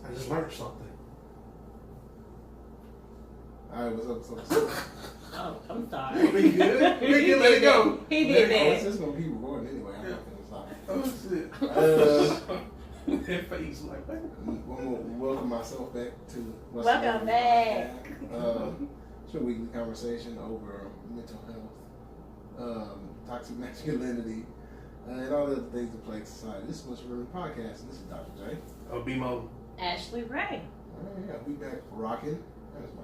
I just learned something. Alright, what's up? Oh, I'm sorry. We good? We can let it go. He did that. It's just gonna keep recording anyway. I'm not gonna stop. Oh shit. That face like that. Welcome myself back to Welcome back. It's a weekly conversation over mental health, toxic masculinity, and all the other things that plague society. This is What's Really Podcast, and this is Dr. J. BMO. Ashley Ray. Yeah, we back rocking. That was my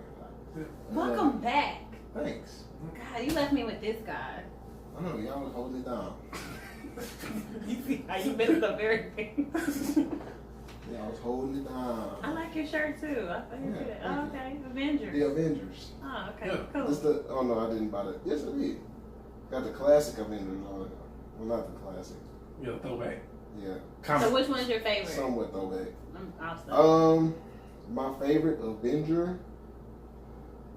Welcome back. Thanks. God, you left me with this guy. I know, y'all was holding it down. You see how you messed up everything. Yeah, I was holding it down. I like your shirt too. I thought you did. Oh, okay. Avengers. The Avengers. Oh, okay. Yeah. Cool. Oh no, I didn't buy that. Yes, I did. Got the classic Avengers on it. Well, not the classic. Yeah, throwback. Yeah. Comic. So which one's your favorite? Somewhat throwback. I'll stop. My favorite Avenger.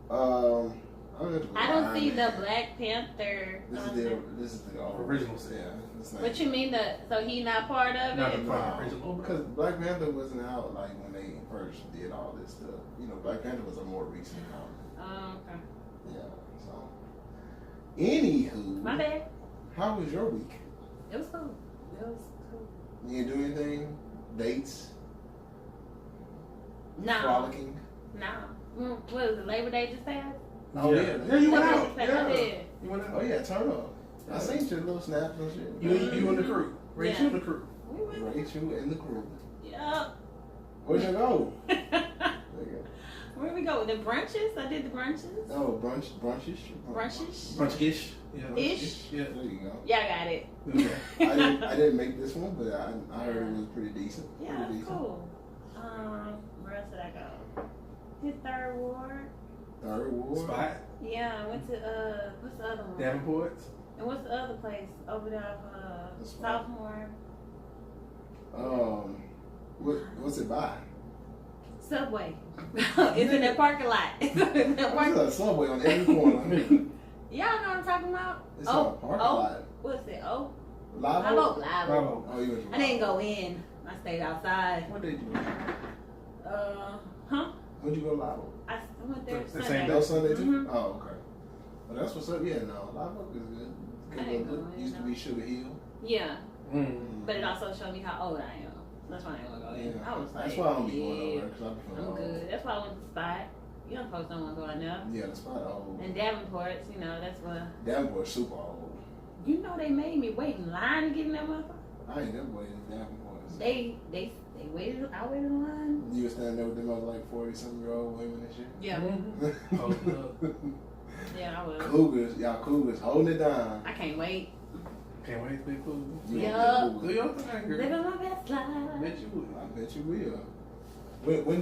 I don't see the Black Panther. This is the original set. Yeah. What you mean so he not part of Not it? the part original. Because Black Panther wasn't out like when they first did all this stuff. You know, Black Panther was a more recent comic. Oh, okay. Yeah. So, anywho, My bad. how was your week? It was cool. You didn't do anything? Dates? No. Frolicking? No. What was it? Labor Day just passed? Oh yeah. Yeah, you went out. I Yeah. did. You went out. Oh yeah, turn up. I seen your little snaps and shit. You and the crew. Rachel Yeah. and the crew. We went. Rachel and the crew. Yeah. Where'd you go? There you go. Where we go? The brunches? I did the brunches. Oh, brunches. Brunches? Bunch-ish. Yeah. Ish? Yeah. There you go. Yeah, I got it. Okay. I didn't make this one, but I heard it was pretty decent. Yeah, Pretty it's decent. cool. Where else did I go? His third ward. Third Ward. Spot. Yeah, I went to what's the other one? Davenport. And what's the other place over there off The Spot. Sophomore? What's it by? Subway. It's in that parking lot. It's in that What's parking. a Subway on every corner? Y'all know what I'm talking about? It's on a parking lot. What's it? Oh, Live Live Oak? Oak. Oh, you went to I didn't go in. I stayed outside. What did you do? Huh? When'd you go to Live Oak? I went there The Sunday. same That was Sunday too? Mhm. Oh, okay. Well, that's what's up. Yeah, no, Live Oak is good. I ain't Good. going, Used to no. be Sugar Hill. Yeah, Mm. but it also showed me how old I am. That's why I ain't gonna go in. Yeah. I was like, That's why I don't be going over there, because I be feeling I'm old. good. That's why I went to Spot. Young folks don't want to go in there. Yeah, the Spot old. And Davenport's, that's where. Davenport's super old. You know they made me wait in line to get in that motherfucker. I ain't never waited in Davenport's. They waited. I waited in line. You were standing there with them other like 40-something-year-old women and shit? Yeah. Mm-hmm. Hold up. Yeah, I was. Y'all Cougars holding it down. I can't wait. Can't wait to be cool. You Yeah. want Do to be your thing, girl. Living my best life. Bet you would. I bet you will. When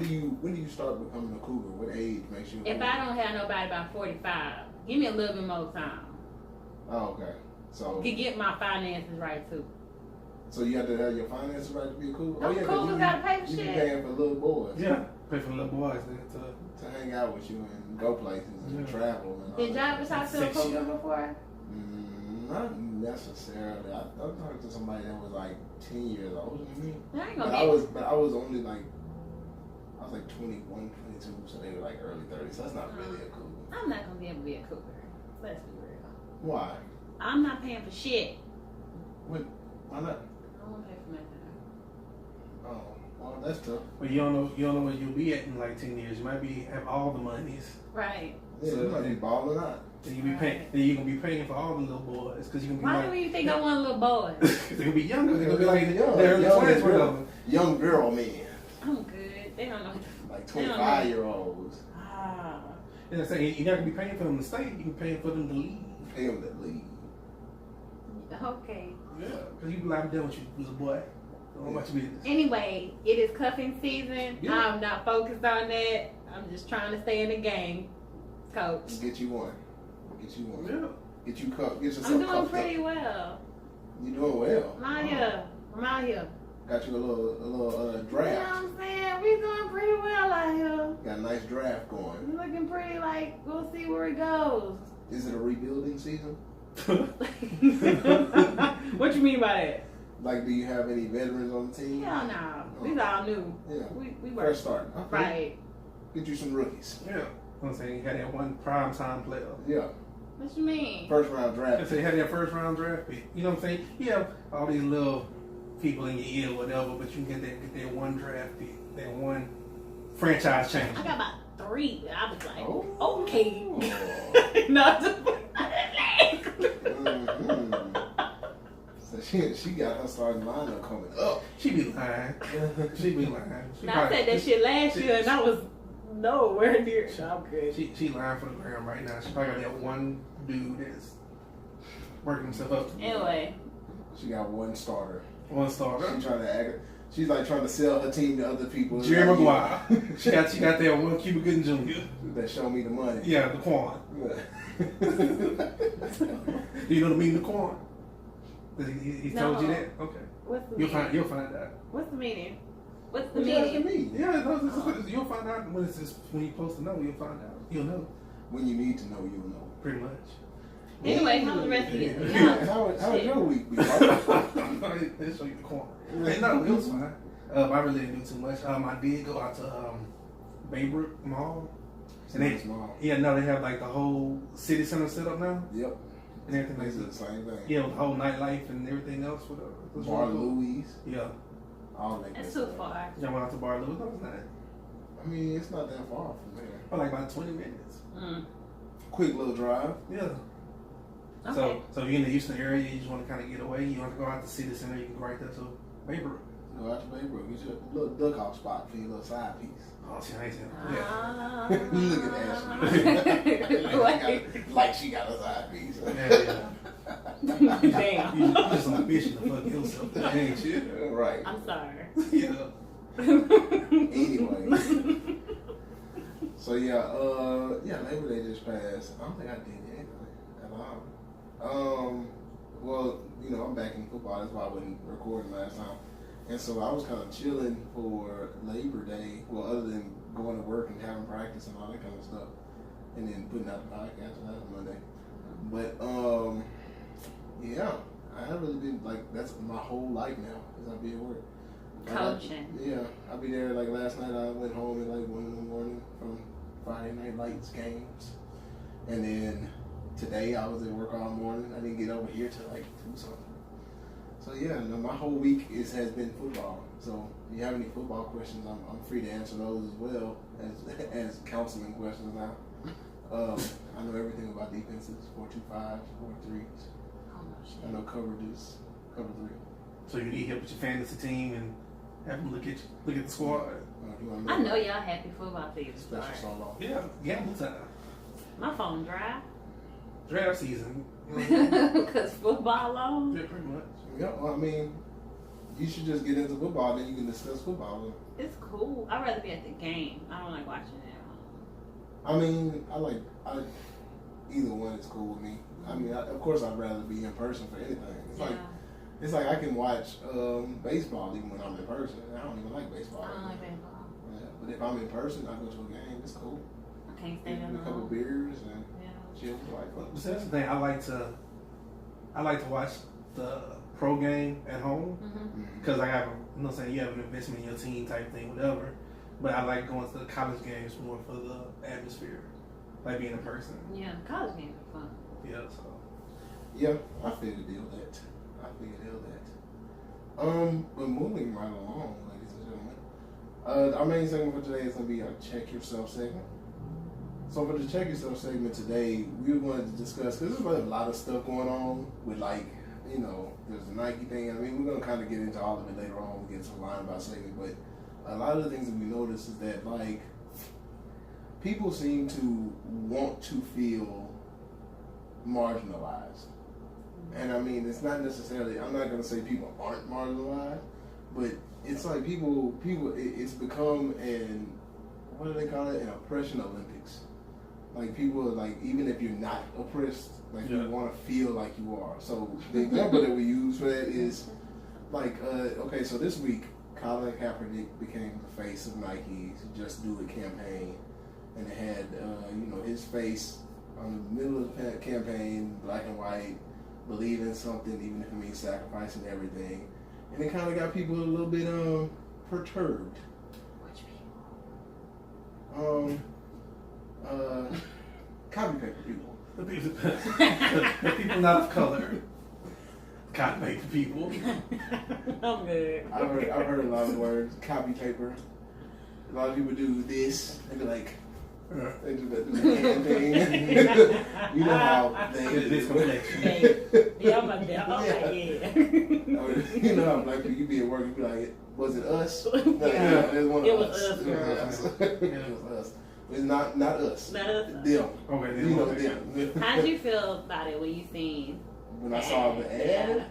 do you start becoming a cougar? What age makes you? If I don't have nobody by 45, give me a little bit more time Oh, okay. So to get my finances right too. you have to have your finances right to be a cougar. Them 'cause cougars gotta pay for you be shit. paying for little boys. Yeah. Pay for little boys to To hang out with you and go places and Yeah. travel. And all Did y'all that. ever talk to a Sexy. cougar before? Not necessarily. I talked to somebody that was like 10 years older than me. I ain't But gonna I was only like, I was like 21, 22, so they were like early 30s. So that's not really a cougar. I'm not gonna be able to be a cougar. Let's be real. Why? I'm not paying for shit. Why not? I don't want to pay for nothing. Oh, well, that's tough. But you don't know where you'll be at in like 10 years. You might have all the monies. Right. Yeah, So- you might be balling out. Then you be paying. Then you gonna be paying for all the little boys because you gonna be Why like, do you think I want a little boy? they're gonna be younger. They're gonna be like Young, they're in the young 20s or girl. whatever. Young girl men. I'm good. They don't know. Like They don't know. 25-year-olds. Ah. And I'm saying you're not gonna be paying for them to stay. You can pay for them to leave. Pay them to leave. Okay. Yeah, because you be like, I'm done with you, little boy. Don't know about your business. Anyway, it is cuffing season. Yeah. I'm not focused on that. I'm just trying to stay in the game, coach. Get you one. Get you one. Yeah. Get you cup. Get yourself I'm doing cuffed pretty up. well. You doing well. I'm out here. I'm out here. Got you a little You know what draft. I'm saying? We doing pretty well out here. Got a nice draft going. We're looking pretty like we'll see where it goes. Is it a rebuilding season? What you mean by that? Like, do you have any veterans on the team? Hell no. We all new. Yeah. We Fresh were start. Okay. right. Get you some rookies. Yeah. I'm saying you had that one prime time player. Yeah. What you mean? First round draft. So you had that first round draft pick. You know what I'm saying? You have all these little people in your ear or whatever, but you get that one draft pick, that one franchise change. I got about 3. I was like, Oh. okay. No, Mm-hmm. So she got her starting lineup coming up. She be lying. She be lying. She I said that shit last year, and I was nowhere near. I'm good. She lying for the gram right now. She probably got that one dude that's working himself up. Anyway. She got one starter. One starter. She's trying to act. She's like trying to sell her team to other people. Jerry Maguire. she got that one Cuba Gooding Jr. That show me the money. Yeah, the Quan. Do you know the meaning of Quan? He told you that? Okay. What's the You'll meaning? find out. What's the meaning? What's the What does that meaning? mean? Yeah, no, you'll find out when you're supposed to know. You'll find out. You'll know. When you need to know, you'll know. Pretty much. Anyway, how was the rest of it? How was your week? They show you the Quan. No, it was fine. I really didn't do too much. I did go out to Baybrook Mall. And they, Small. yeah, no, they have like the whole city center set up now Yep. and everything They like do that. the same thing. Yeah, with the whole nightlife and everything else. Bar Louise. Yeah, All that. That's good too stuff. far. I went out to Bar Louis. No, it's not. I mean, it's not that far from there. For like about 20 minutes. Quick little drive. Yeah. Okay. So if you're in the Houston area, you just want to kind of get away. You want to go out to city center. You can go right there to Baybrook. Go out to Baybrook. Get your little duck off spot for your little side piece. Oh, see, I ain't saying that. Look at Ashley. like she got a side piece. Damn. You just on a mission to fuck yourself, ain't you? Right. I'm sorry. Yeah. Anyway. So Labor Day just passed. I don't think I did anything at all. Well, I'm back in football. That's why I wasn't recording last time. And so I was kind of chilling for Labor Day. Well, other than going to work and having practice and all that kind of stuff, and then putting out the podcast on that Monday. But I haven't really been that's my whole life now. Is I be at work. Coaching. I'll be there. Like last night, I went home at 1 in the morning from Friday Night Lights games, and then today I was at work all morning. I didn't get over here till 2 something. So my whole week has been football. So if you have any football questions, I'm free to answer those as well as counseling questions now. I know everything about defenses, 4-2-5, 4-3s. I know coverages, cover 3. So you need help with your fantasy team and have them look at the squad. I know y'all happy football season. Special solo. Yeah, gamble time. My phone dry. Draft season. Because football on. Yeah, pretty much. Yeah, well, I mean, you should just get into football, then you can discuss football. It's cool. I'd rather be at the game. I don't like watching it at home. I mean, either one is cool with me. I mean, of course, I'd rather be in person for anything. It's like I can watch baseball even when I'm in person. I don't even like baseball. I don't like baseball. Yeah, but if I'm in person, I go to a game. It's cool. I can't stay there Get a couple long. beers and chill for But that's the thing. I like to watch the pro game at home because I have you have an investment in your team type thing, whatever. But I like going to the college games more for the atmosphere, like being in person. Yeah, college games are fun. Yeah, so. Yeah, I figured deal that. But moving right along, ladies and gentlemen, our main segment for today is going to be our Check Yourself segment. So for the Check Yourself segment today, we wanted to discuss, because there's a lot of stuff going on with there's the Nike thing. I mean, we're going to kind of get into all of it later on. We'll get to the line by segment, but a lot of the things that we notice is that people seem to want to feel marginalized. And I mean, it's not necessarily, I'm not going to say people aren't marginalized, but it's like people, it's become what do they call it? An oppression Olympics. Like people are even if you're not oppressed, you want to feel like you are. So the example that we use for that is okay, so this week, Colin Kaepernick became the face of Nike's Just Do It campaign. And it had, his face on the middle of the campaign, black and white, believe in something, even if it means sacrificing everything. And it kind of got people a little bit perturbed. Which people? Copy paper people. The people not of color. Cotton paper people. I'm good. I've heard a lot of words. Copy paper. A lot of people do this. They be like, they do the hand thing. You know how they This complexion. Yeah, I'm like, yeah. You know how black people, you be at work, you be like, was it us? Yeah. It was It was us, girl. It was us. It's not us. Not us. Them. Okay, You know them. How'd you feel about it when you seen? When I saw the ad, Yeah.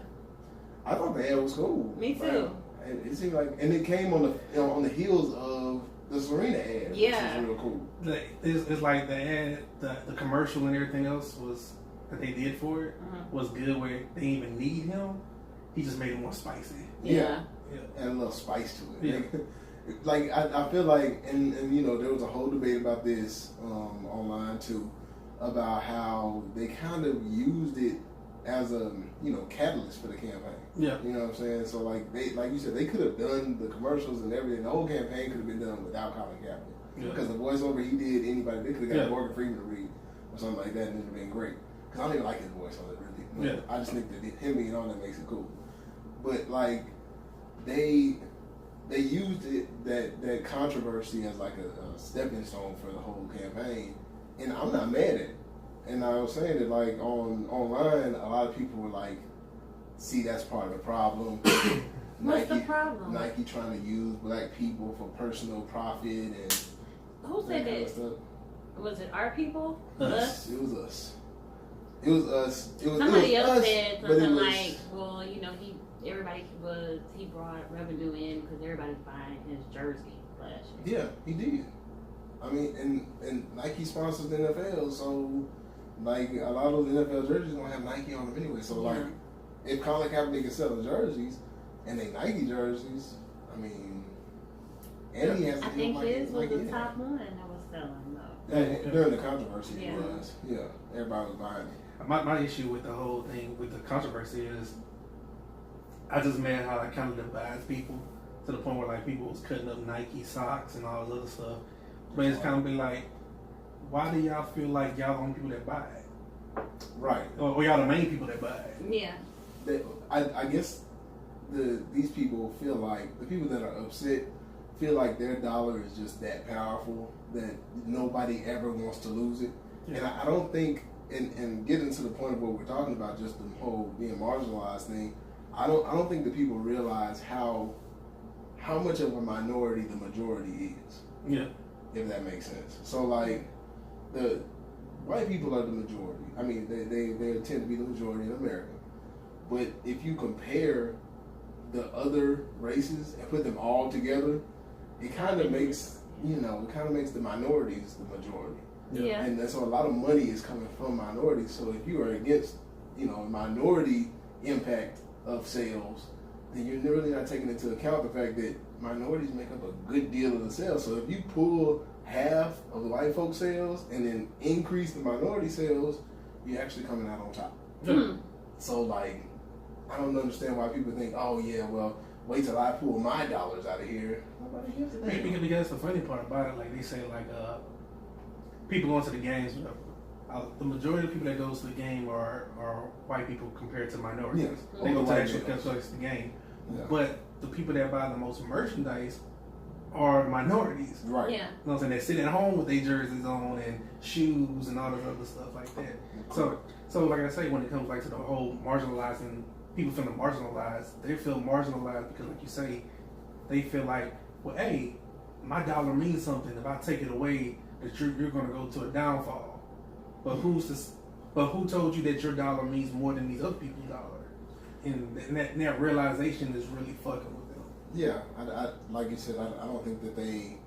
I thought the ad was cool. Me too. Like, it seemed like, and it came on the heels of the Serena ad, Yeah. which was real cool. It's like the ad, the commercial and everything else was that they did for it was good. Where they didn't even need him, he just made it more spicy. Yeah. And a little spice to it. Yeah. Like I feel like, and you know, there was a whole debate about this online too, about how they kind of used it as a catalyst for the campaign. Yeah. You know what I'm saying? So like you said, they could have done the commercials and everything. The whole campaign could have been done without Colin Kaepernick. Because the voiceover he did, anybody, they could have got Morgan Freeman to read or something like that, and it would have been great. Because I don't even like his voice on it really. Yeah. I just think that him being on it makes it cool. But like they used it, that controversy as like a stepping stone for the whole campaign, and I'm not mad at it. And I was saying that like online, a lot of people were like, "See, that's part of the problem." What's the problem? Nike trying to use black people for personal profit and Who said kind of that? stuff. Was it our people? Us. It was us. It was us. Somebody else us, said but it something was- like, "Well, he brought revenue in because everybody's buying his jersey last year." Yeah, he did. I mean, and Nike sponsors the NFL, so like a lot of those NFL jerseys don't have Nike on them anyway. So like, if Colin Kaepernick is selling jerseys and they Nike jerseys, I mean, and he has. I think his was the top one that was selling though. Yeah, during the controversy, Yeah. it was. Yeah, everybody was buying it. My issue with the whole thing with the controversy is I just mad how it kind of divides people to the point where like people was cutting up Nike socks and all this other stuff. But it's kind of be like, why do y'all feel like y'all the only people that buy it? Right. Or y'all the main people that buy it? Yeah. I guess these people feel like, the people that are upset feel like their dollar is just that powerful that nobody ever wants to lose it. Yeah. And I don't think, and getting to the point of what we're talking about, just the whole being marginalized thing, I don't think that people realize how much of a minority the majority is. Yeah. If that makes sense. So like, the white people are the majority. I mean, they tend to be the majority in America. But if you compare the other races and put them all together, it kind of makes the minorities the majority. Yeah. And so a lot of money is coming from minorities. So if you are against, minority impact of sales, then you're really not taking into account the fact that minorities make up a good deal of the sales. So if you pull half of the white folks' sales and then increase the minority sales, you're actually coming out on top. So like, I don't understand why people think, oh yeah, well, wait till I pull my dollars out of here. Nobody gives a damn. Because the funny part about it, like they say, like people going to the games, the majority of people that goes to the game are white people compared to minorities. Yeah. They go to White actual males. place to the game. Yeah. But the people that buy the most merchandise are minorities. Right. Yeah. You know what I'm saying? They sit at home with their jerseys on and shoes and all this other stuff like that. So like I say, when it comes like to the whole marginalizing, people feeling marginalized, they feel marginalized because, like you say, they feel like, well, hey, my dollar means something. If I take it away, that you're going to go to a downfall. But who told you that your dollar means more than these other people's dollar? And that realization is really fucking with them. Yeah, I like you said, I don't think that they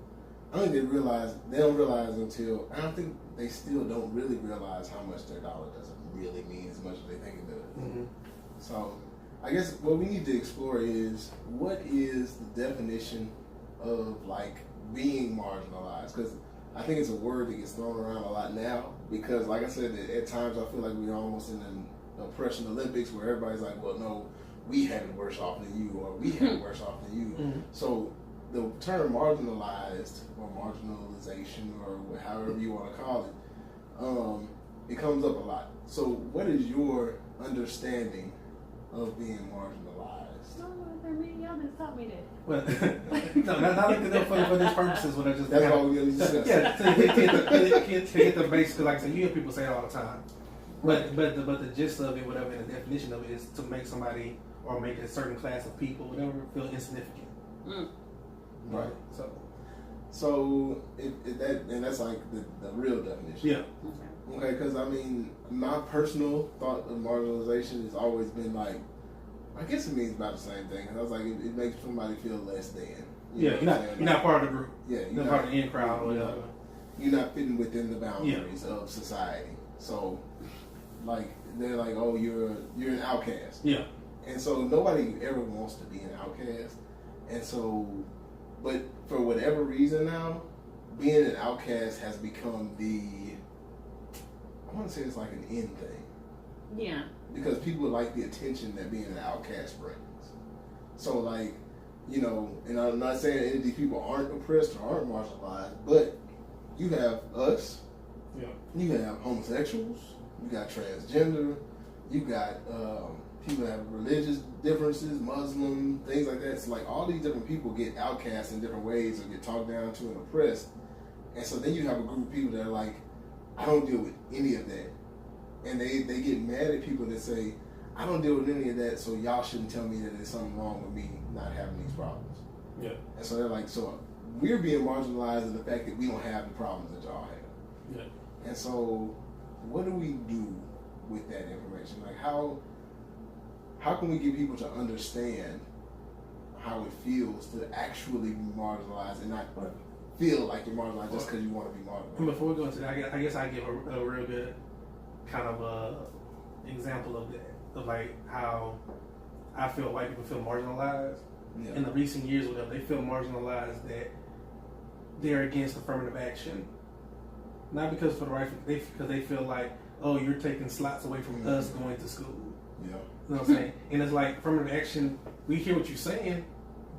don't realize until, I don't think they still don't really realize how much their dollar doesn't really mean as much as they think it does. Mm-hmm. So I guess what we need to explore is, what is the definition of like being marginalized? Because I think it's a word that gets thrown around a lot now, because like I said, at times I feel like we're almost in an oppression Olympics where everybody's like, well, no, we have it worse off than you, or we have it worse off than you. Mm-hmm. So the term marginalized or marginalization or however you want to call it, it comes up a lot. So what is your understanding of being marginalized? Y'all just taught me that. Well, no, not looking up for these purposes. What I just that's all we really discuss. Yeah, to get the basics. Like I said, you hear people say it all the time. But the gist of it, whatever, and the definition of it is to make somebody or make a certain class of people, whatever, feel insignificant. Right. So if that, and that's like the real definition. Yeah. Okay, because I mean, my personal thought of marginalization has always been like, I guess it means about the same thing. Cause I was like, it makes somebody feel less than. You're not part of the group. Yeah, you're not part of the in crowd or whatever. You're not fitting within the boundaries of society. So, like, they're like, oh, you're an outcast. Yeah. And so nobody ever wants to be an outcast. And so, but for whatever reason now, being an outcast has become I want to say it's like an end thing. Yeah. Because people like the attention that being an outcast brings. So like, you know, and I'm not saying any of these people aren't oppressed or aren't marginalized, but you have us, you have homosexuals, you got transgender, you got people that have religious differences, Muslim, things like that. So like all these different people get outcast in different ways or get talked down to and oppressed. And so then you have a group of people that are like, I don't deal with any of that. And they get mad at people that say, I don't deal with any of that, so y'all shouldn't tell me that there's something wrong with me not having these problems. Yeah. And so they're like, so we're being marginalized in the fact that we don't have the problems that y'all have. Yeah. And so what do we do with that information? Like how can we get people to understand how it feels to actually be marginalized and not feel like you're marginalized just because you want to be marginalized? And before we go into that, I guess I give a real good kind of example of that, of like how I feel white people feel marginalized. In the recent years, whatever, they feel marginalized that they're against affirmative action, not because for the right, because they feel like, oh, you're taking slots away from us going to school. Yeah. You know what I'm saying? And it's like affirmative action, we hear what you're saying,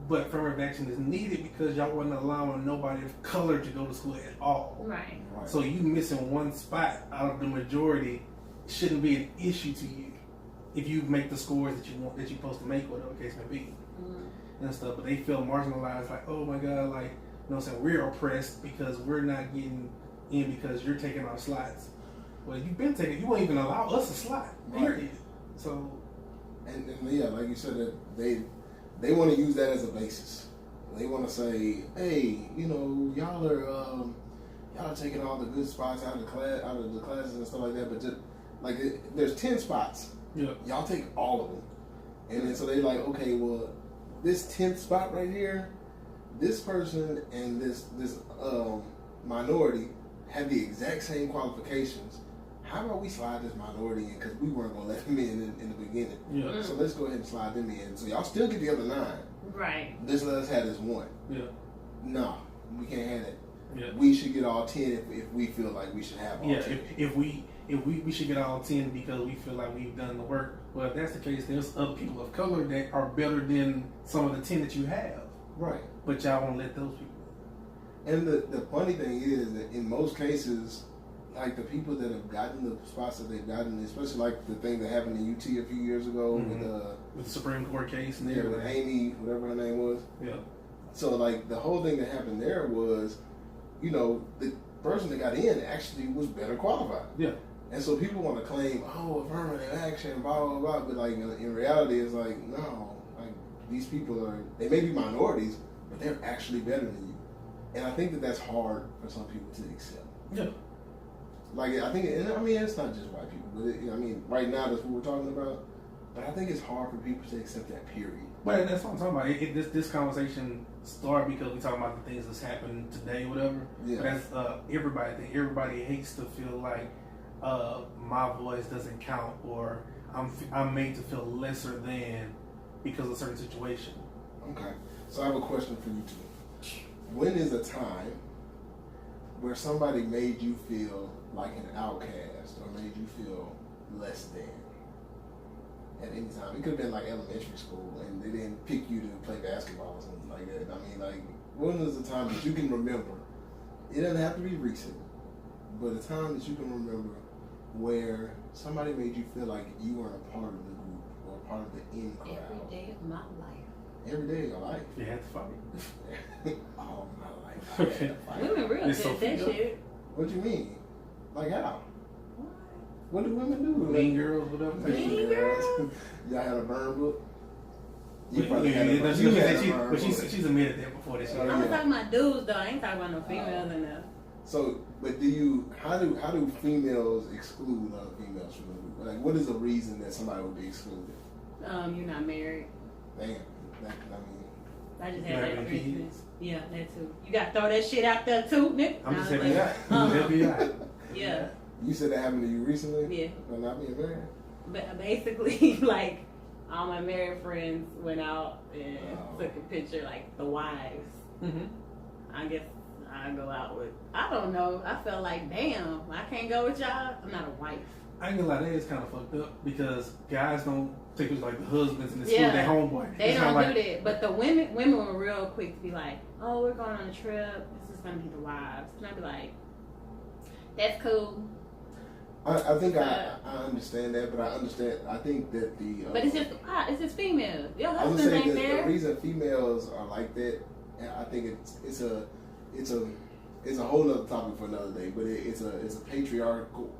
but affirmative action is needed because y'all wasn't allowing nobody of color to go to school at all. Right. So you missing one spot out of the majority shouldn't be an issue to you if you make the scores that you want, that you're supposed to make, whatever the case may be. And stuff. But they feel marginalized, like, oh my God, like, you know what I'm saying, we're oppressed because we're not getting in because you're taking our slots. Well, you've been taking, you won't even allow us a slot, period. Right. So, and yeah, like you said, that they want to use that as a basis. They want to say, hey, you know, y'all are taking all the good spots out of the classes and stuff like that, but just like there's 10 spots. Yeah. Y'all take all of them. And then so they like, okay, well, this 10th spot right here, this person and this minority have the exact same qualifications. How about we slide this minority in, because we weren't going to let them in the beginning. Yeah. So let's go ahead and slide them in. So y'all still get the other 9. Right. Just let us have this one. Yeah. No, we can't have that. Yeah. We should get all 10 if we feel like we should have all 10. If we should get all 10 because we feel like we've done the work. Well, if that's the case, there's other people of color that are better than some of the 10 that you have. Right. But y'all won't let those people in. And the funny thing is that in most cases, like the people that have gotten the spots that they've gotten, especially like the thing that happened in UT a few years ago with the Supreme Court case and with Amy, whatever her name was. Yeah. So like the whole thing that happened there was, you know, the person that got in actually was better qualified. Yeah. And so people want to claim, oh, affirmative action, blah, blah, blah. But like in reality, it's like, no, like these people they may be minorities, but they're actually better than you. And I think that that's hard for some people to accept. Yeah. Like, I think, and I mean, it's not just white people, but I mean, right now that's what we're talking about. But I think it's hard for people to accept that, period. But that's what I'm talking about. This conversation started because we're talking about the things that's happening today, whatever. Yeah. But that's everybody. Everybody hates to feel like my voice doesn't count, or I'm made to feel lesser than because of a certain situation. Okay. So I have a question for you two. When is a time where somebody made you feel like an outcast or made you feel less than? At any time. It could have been like elementary school and they didn't pick you to play basketball or something like that. I mean, like, When was the time that you can remember? It doesn't have to be recent, but a time that you can remember where somebody made you feel like you weren't a part of the group or a part of the in crowd. Every day of my life. Every day of your life. You had to fight. All my life. I had to fight. Women real It's so good that shit. What you mean? Like how? What do women do? Mean Girls, whatever. Mean Girls? Y'all had a burn book? You probably had a burn. But she's admitted that before this. I was talking about dudes though. I ain't talking about no females in there. So, but how do females exclude other females from the group? Like, what is the reason that somebody would be excluded? You're not married. Damn. I just had that reason. Yeah, that too. You got to throw that shit out there too, Nick. I'm just saying that. Yeah. You said that happened to you recently? Yeah. Well, not being married? But basically, like, all my married friends went out and took a picture, like, the wives. Mm-hmm. I guess I go out with, I don't know. I felt like, damn, I can't go with y'all. I'm not a wife. I ain't gonna lie, that is kind of fucked up because guys don't take it like the husbands and exclude their homeboy. They don't do that. But the women were real quick to be like, oh, we're going on a trip. This is gonna be the wives. And I'd be like, that's cool. I think I understand that, but I think that the but it's just females. Your I was husband saying ain't that there. the reason females are like that, I think it's a whole other topic for another day. But it's a patriarchal.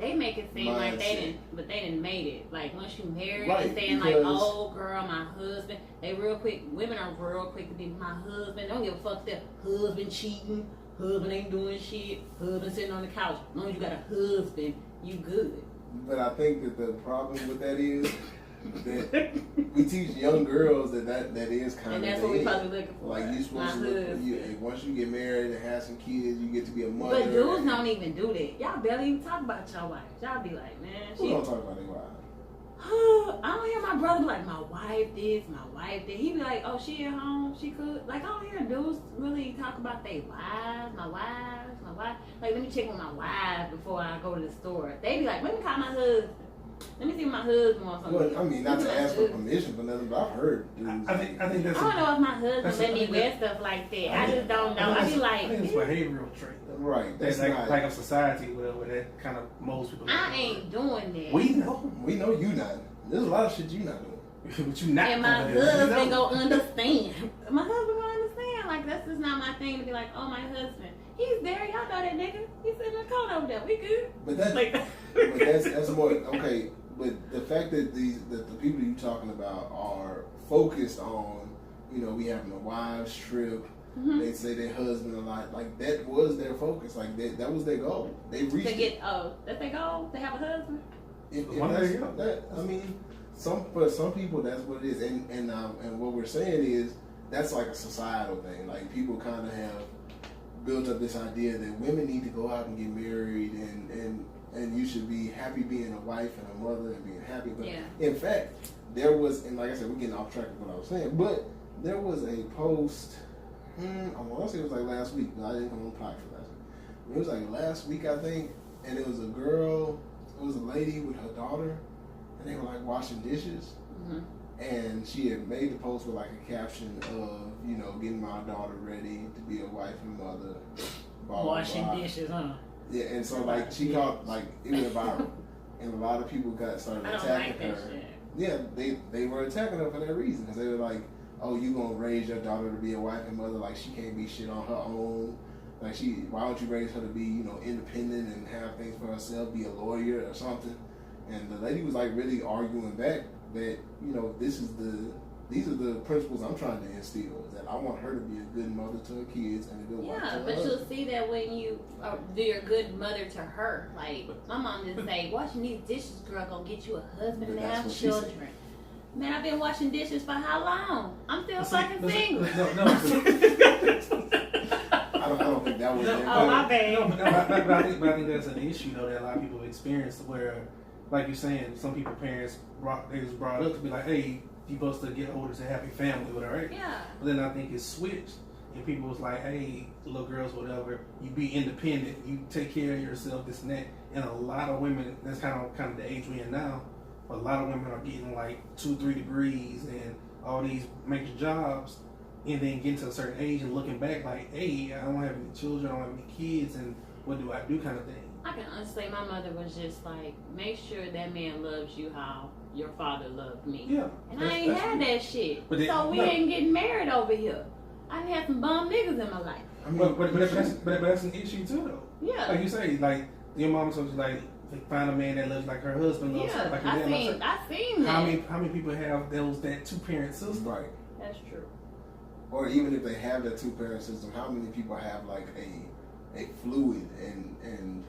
They make it seem mindset. like they didn't made it. Like once you married, Right, and saying like, oh girl, my husband. They real quick. Women are real quick to be my husband. Don't give a fuck if their husband cheating. Husband ain't doing shit. Husband sitting on the couch. As long as you got a husband, you good. But I think that the problem with that is that we teach young girls that is kind of. And that's what we probably looking for. Like you supposed to look. Once you get married and have some kids, you get to be a mother. But dudes don't even do that. Y'all barely even talk about your wife. Y'all be like, man, who don't talk about their wives? I don't hear my brother be like, my wife this, my wife that. He be like, oh, she at home, she could. Like, I don't hear dudes really talk about their wives, my wife. Like, let me check with my wife before I go to the store. They be like, let me call my husband. Let me see if my husband wants something. Well, I mean, not to ask for permission for nothing, but I've heard dudes. I think that's. I don't know if my husband let me wear stuff like that. I just don't know. I be like, I think it's a behavioral trait. Right. That's like a society where that kind of molds people. I ain't doing that. We know you not. There's a lot of shit you not doing. But you not. And my husband go understand. My husband go understand. Like that's just not my thing to be like, oh my husband, he's there. Y'all know that nigga. He's in the coat over there. We good. But that's like, but that's more okay. But the fact that the people you talking about are focused on, we having a wives trip. Mm-hmm. They say their husband a lot. Like that was their focus. Like that was their goal. They reached to get that's their goal to have a husband. If that, I mean, for some people that's what it is, and what we're saying is that's like a societal thing. Like people kind of have built up this idea that women need to go out and get married, and you should be happy being a wife and a mother and being happy. But in fact, there was, and like I said, we're getting off track of what I was saying, but there was a post. I want to say it was like last week, but I didn't come on the podcast last week. It was like last week, I think, and it was a girl. It was a lady with her daughter, and they were like washing dishes. Mm-hmm. And she had made the post with like a caption of, getting my daughter ready to be a wife and mother. Washing dishes, huh? Yeah, and so like she caught like it went viral, and a lot of people started attacking her. Shit. Yeah, they were attacking her for that reason because they were like, oh, you gonna raise your daughter to be a wife and mother? Like she can't be shit on her own. Like why don't you raise her to be, independent and have things for herself, be a lawyer or something? And the lady was like really arguing back that, these are the principles I'm trying to instill. That I want her to be a good mother to her kids and a good wife to her but husband. you'll see that when you do your good mother to her. Like my mom just say, washing these dishes, girl, gonna get you a husband and have children. Man, I've been washing dishes for how long? I'm still fucking single. I don't think that was it. Oh, my bad. But I think that's an issue, though, that a lot of people experience where, like you're saying, some people, parents, they was brought up to be like, hey, you're supposed to get older to have a family, whatever, right? Yeah. But then I think it's switched, and people was like, hey, little girls, whatever, you be independent, you take care of yourself, this and that. And a lot of women, that's kind of the age we're in now, but a lot of women are getting like 2-3 degrees and all these major jobs, and then getting to a certain age and looking back like, hey, I don't have any children, I don't have any kids, and what do I do kind of thing. I can honestly say my mother was just like, make sure that man loves you how your father loved me. Yeah. And I ain't had that shit. But so we ain't getting married over here. I had some bum niggas in my life. I mean, but that's an issue too, though. Yeah. Like you say, like your mama told you, like find a man that loves like her husband. Loves her, like I seen that. How many people have that 2-parent system? Right. That's true. Or even if they have that 2-parent system, how many people have like a fluid and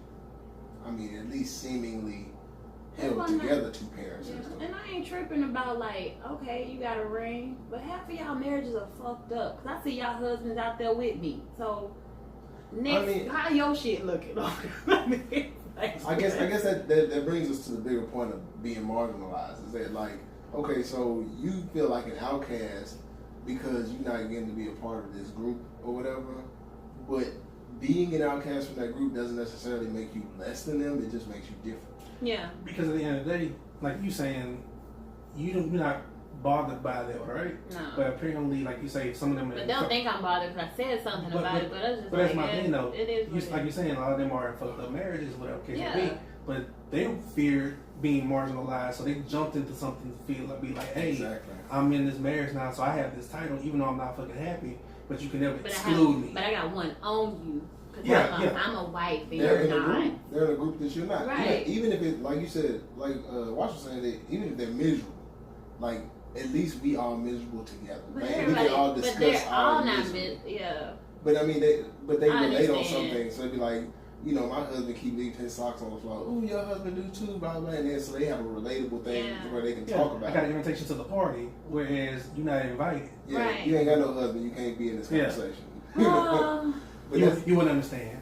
I mean at least seemingly held together 2-parent system? And I ain't tripping about like, okay, you got a ring, but half of y'all marriages are fucked up. Cause I see y'all husbands out there with me. So next, how your shit looking? I guess that brings us to the bigger point of being marginalized. Is that like, okay, so you feel like an outcast because you're not getting to be a part of this group or whatever, but being an outcast from that group doesn't necessarily make you less than them. It just makes you different. Yeah. Because at the end of the day, like you saying, you're not bothered by that, right? No. But apparently, like you say, some of them. But don't think I'm bothered because I said something about it. But that's just that's my thing, though. It is. Like you're saying, a lot of them are in fucked up marriages, whatever case yeah. may be. But they feared being marginalized, so they jumped into something to feel like, be like, hey, exactly. I'm in this marriage now, so I have this title, even though I'm not fucking happy. But you can never exclude me. But I got one on you. I'm a wife and they're you're not. They're in a group that you're not. Right. Even if it, like you said, like Watch was saying, that even if they're miserable, like at least we are miserable together. But right? We can all discuss they're all not misery. Yeah. But I mean, they relate on understand. something. So it'd be like, you know, my husband keep leaving his socks on the floor. Ooh, your husband do too, blah blah. And then so they have a relatable thing where they can talk about. I got an invitation to the party, whereas you're not invited. Yeah, right. You ain't got no husband. You can't be in this conversation. But you wouldn't understand.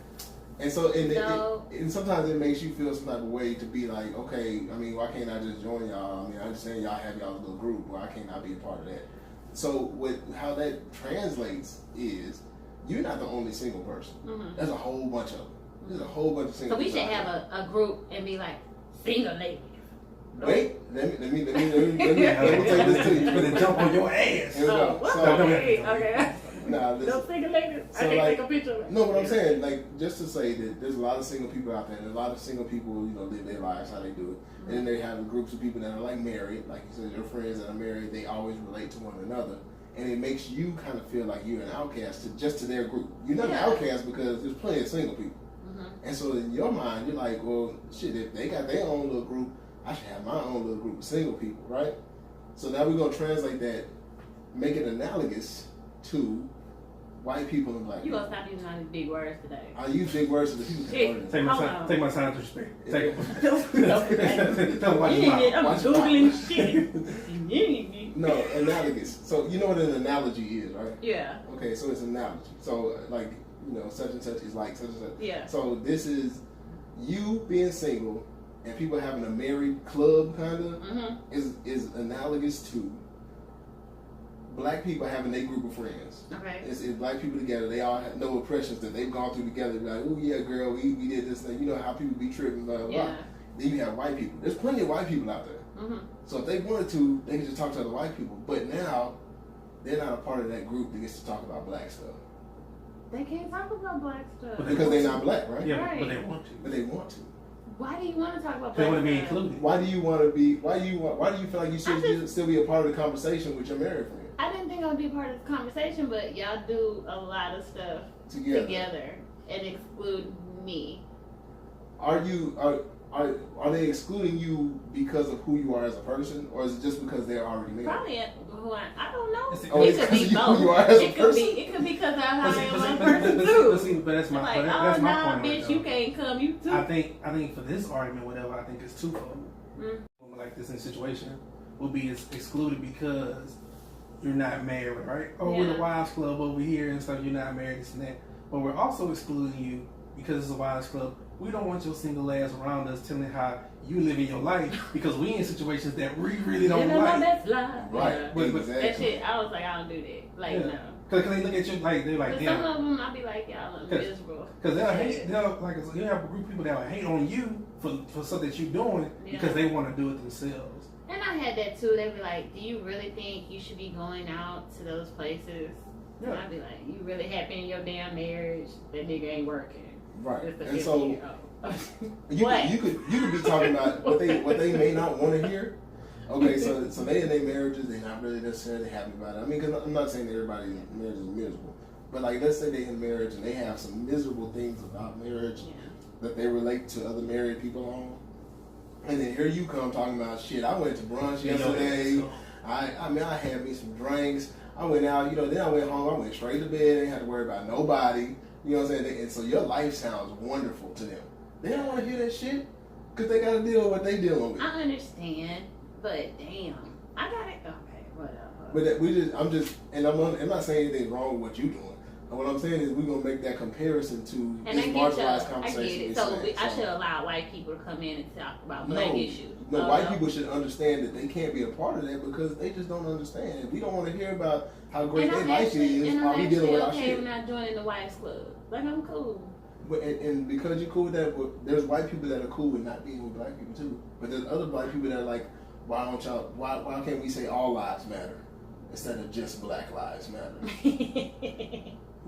And so, and sometimes it makes you feel some type of way to be like, okay, I mean, why can't I just join y'all? I mean, I understand y'all have y'all's little group. Why can't I be a part of that? So, how that translates is, you're not the only single person. Mm-hmm. There's a whole bunch of them. There's a whole bunch of single people. So we should have a group and be like, single ladies. Wait, let me take this to you. You're gonna jump on your ass. Here we go. Okay. Nah, no single ladies. I can't take a picture of it. No, what I'm saying, like, just to say that there's a lot of single people out there, and a lot of single people, you know, live their lives how they do it. And then they have groups of people that are like married, like you said, your friends that are married, they always relate to one another. And it makes you kind of feel like you're an outcast to their group. You're not an outcast because there's plenty of single people. And so in your mind, you're like, well, shit, if they got their own little group, I should have my own little group of single people, right? So now we're going to translate that, make it analogous to white people and black people. You gonna stop using all these big words today. I use big words so that people can learn it. Take my time to respect. Take it. I'm Googling shit. No, analogous. So you know what an analogy is, right? Yeah. Okay, so it's an analogy. So like, you know, such and such is like such and such. Yeah. So this is you being single and people having a married club kind of is analogous to black people having their group of friends. Okay. It's black people together. They all have no oppressions that they've gone through together. Be like, oh yeah, girl, we did this thing. You know how people be tripping, blah blah blah. Then you have white people. There's plenty of white people out there. So if they wanted to, they can just talk to other white people. But now they're not a part of that group that gets to talk about black stuff. They can't talk about black stuff because they're not black, right? Yeah, but they want to. But they want to. Why do you want to talk about black stuff? They want to be included. Why do you want to be? Why do you feel like you should still be a part of the conversation with your married friend? I didn't think I would be part of the conversation, but y'all do a lot of stuff together and exclude me. Are they excluding you because of who you are as a person, or is it just because they're already married? Probably who I don't know. It could be both. It could be because of how I am as a person too. But that's my like, that's my point. Bitch, right, you can't come. You too. I think for this argument, whatever, I think it's twofold. Like this in a situation will be excluded because you're not married, right? Oh, we're the wives club over here and stuff. You're not married, this and that. But we're also excluding you because it's a wives club. We don't want your single ass around us telling how you live in your life because we in situations that we really don't like. That's life. Right. But that shit, I was like, I don't do that. Like, no. Because they look at you like, they're like, some of them, I'll be like, y'all are miserable. Because they'll hate, you have a group of people that will hate on you for stuff that you're doing because they want to do it themselves. And I had that too. They'd be like, do you really think you should be going out to those places And I'd be like, you really happy in your damn marriage? That nigga ain't working. Right. It's the And so you could be talking about what they may not want to hear. Okay, so they in their marriages, they're not really necessarily happy about it. I mean, because I'm not saying that everybody in marriage is miserable, but like let's say they in marriage and they have some miserable things about marriage that they relate to other married people on. And then here you come talking about shit. I went to brunch yesterday. I had me some drinks. I went out, then I went home. I went straight to bed. I didn't have to worry about nobody. You know what I'm saying? And so your life sounds wonderful to them. They don't want to hear that shit because they got to deal with what they dealing with. I understand, but damn, I got it. Okay, whatever. But I'm not saying anything wrong with what you're doing. And what I'm saying is we're gonna make that comparison to this marginalized conversation. I get it. So I should allow white people to come in and talk about black issues. No, white people should understand that they can't be a part of that because they just don't understand. We don't want to hear about how great their life is while we dealing with our shit. I'm not joining the whites club. Like I'm cool. But, and because you're cool with that, there's white people that are cool with not being with black people too. But there's other black people that are like, why can't we say all lives matter instead of just black lives matter?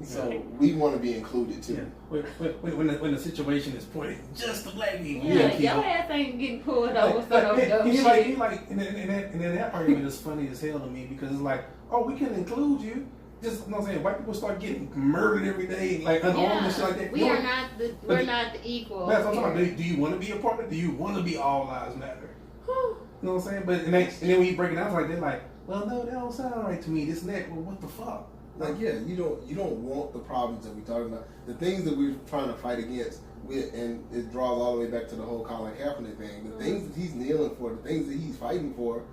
So we want to be included too. Yeah. When the situation is pointed just to black people, your ass ain't getting pulled over for those dumb shit. And then that argument is funny as hell to me because it's like, oh, we can include you. Just, you know what I'm saying, white people start getting murdered every day, like unarmed and shit like that. We're not the equal. That's what I'm talking about. Do you want to be a part of it? Do you want to be all lives matter? You know what I'm saying? But and then when you break it down, it's like they're like, well, no, that don't sound right to me. This and that. Well, what the fuck? Like, you don't want the problems that we're talking about, the things that we're trying to fight against. And it draws all the way back to the whole Colin Kaepernick thing. The things that he's kneeling for, the things that he's fighting for,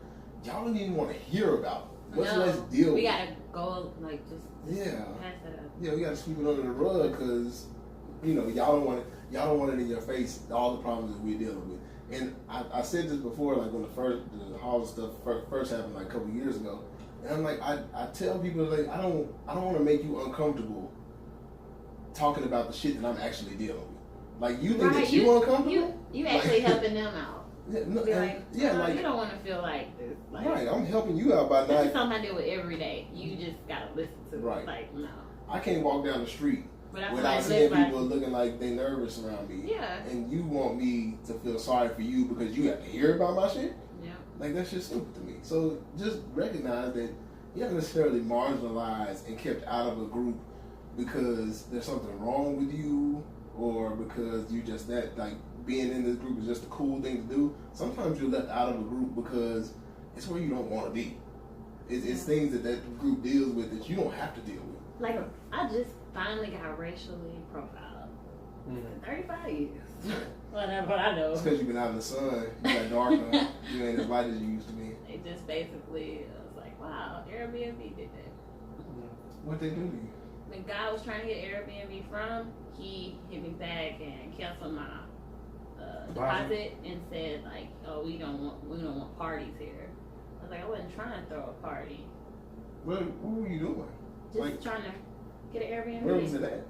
y'all don't even want to hear about. Let's deal with it. We gotta go, like, just pass that up. Yeah, we gotta sweep it under the rug because, y'all don't want it in your face, all the problems that we're dealing with. And I said this before, like when the Hall stuff first happened, like a couple years ago. And I'm like, I tell people, like, I don't want to make you uncomfortable talking about the shit that I'm actually dealing with. Like, you think that you uncomfortable? You actually helping them out. Yeah, no, like, you don't want to feel like this. Like, right, I'm helping you out by this is something I deal with every day. You just gotta listen to it. Right. Like, no. I can't walk down the street without seeing people looking like they nervous around me. Yeah. And you want me to feel sorry for you because you have to hear about my shit? Yeah. Like, that's just stupid to me. So just recognize that you're not necessarily marginalized and kept out of a group because there's something wrong with you or because you just like being in this group is just a cool thing to do. Sometimes you're left out of a group because it's where you don't want to be. It's things that group deals with that you don't have to deal with. Like, I just finally got racially profiled. 35 years. Whatever, I know. It's because you've been out in the sun. You got dark now. You ain't as light as you used to be. It just basically, I was like, wow, Airbnb did that. What'd they do to you? The guy I was trying to get Airbnb from, he hit me back and canceled my deposit and said, like, oh, we don't want parties here. I was like, I wasn't trying to throw a party. What were you doing? Just trying to get an Airbnb. Where was it at?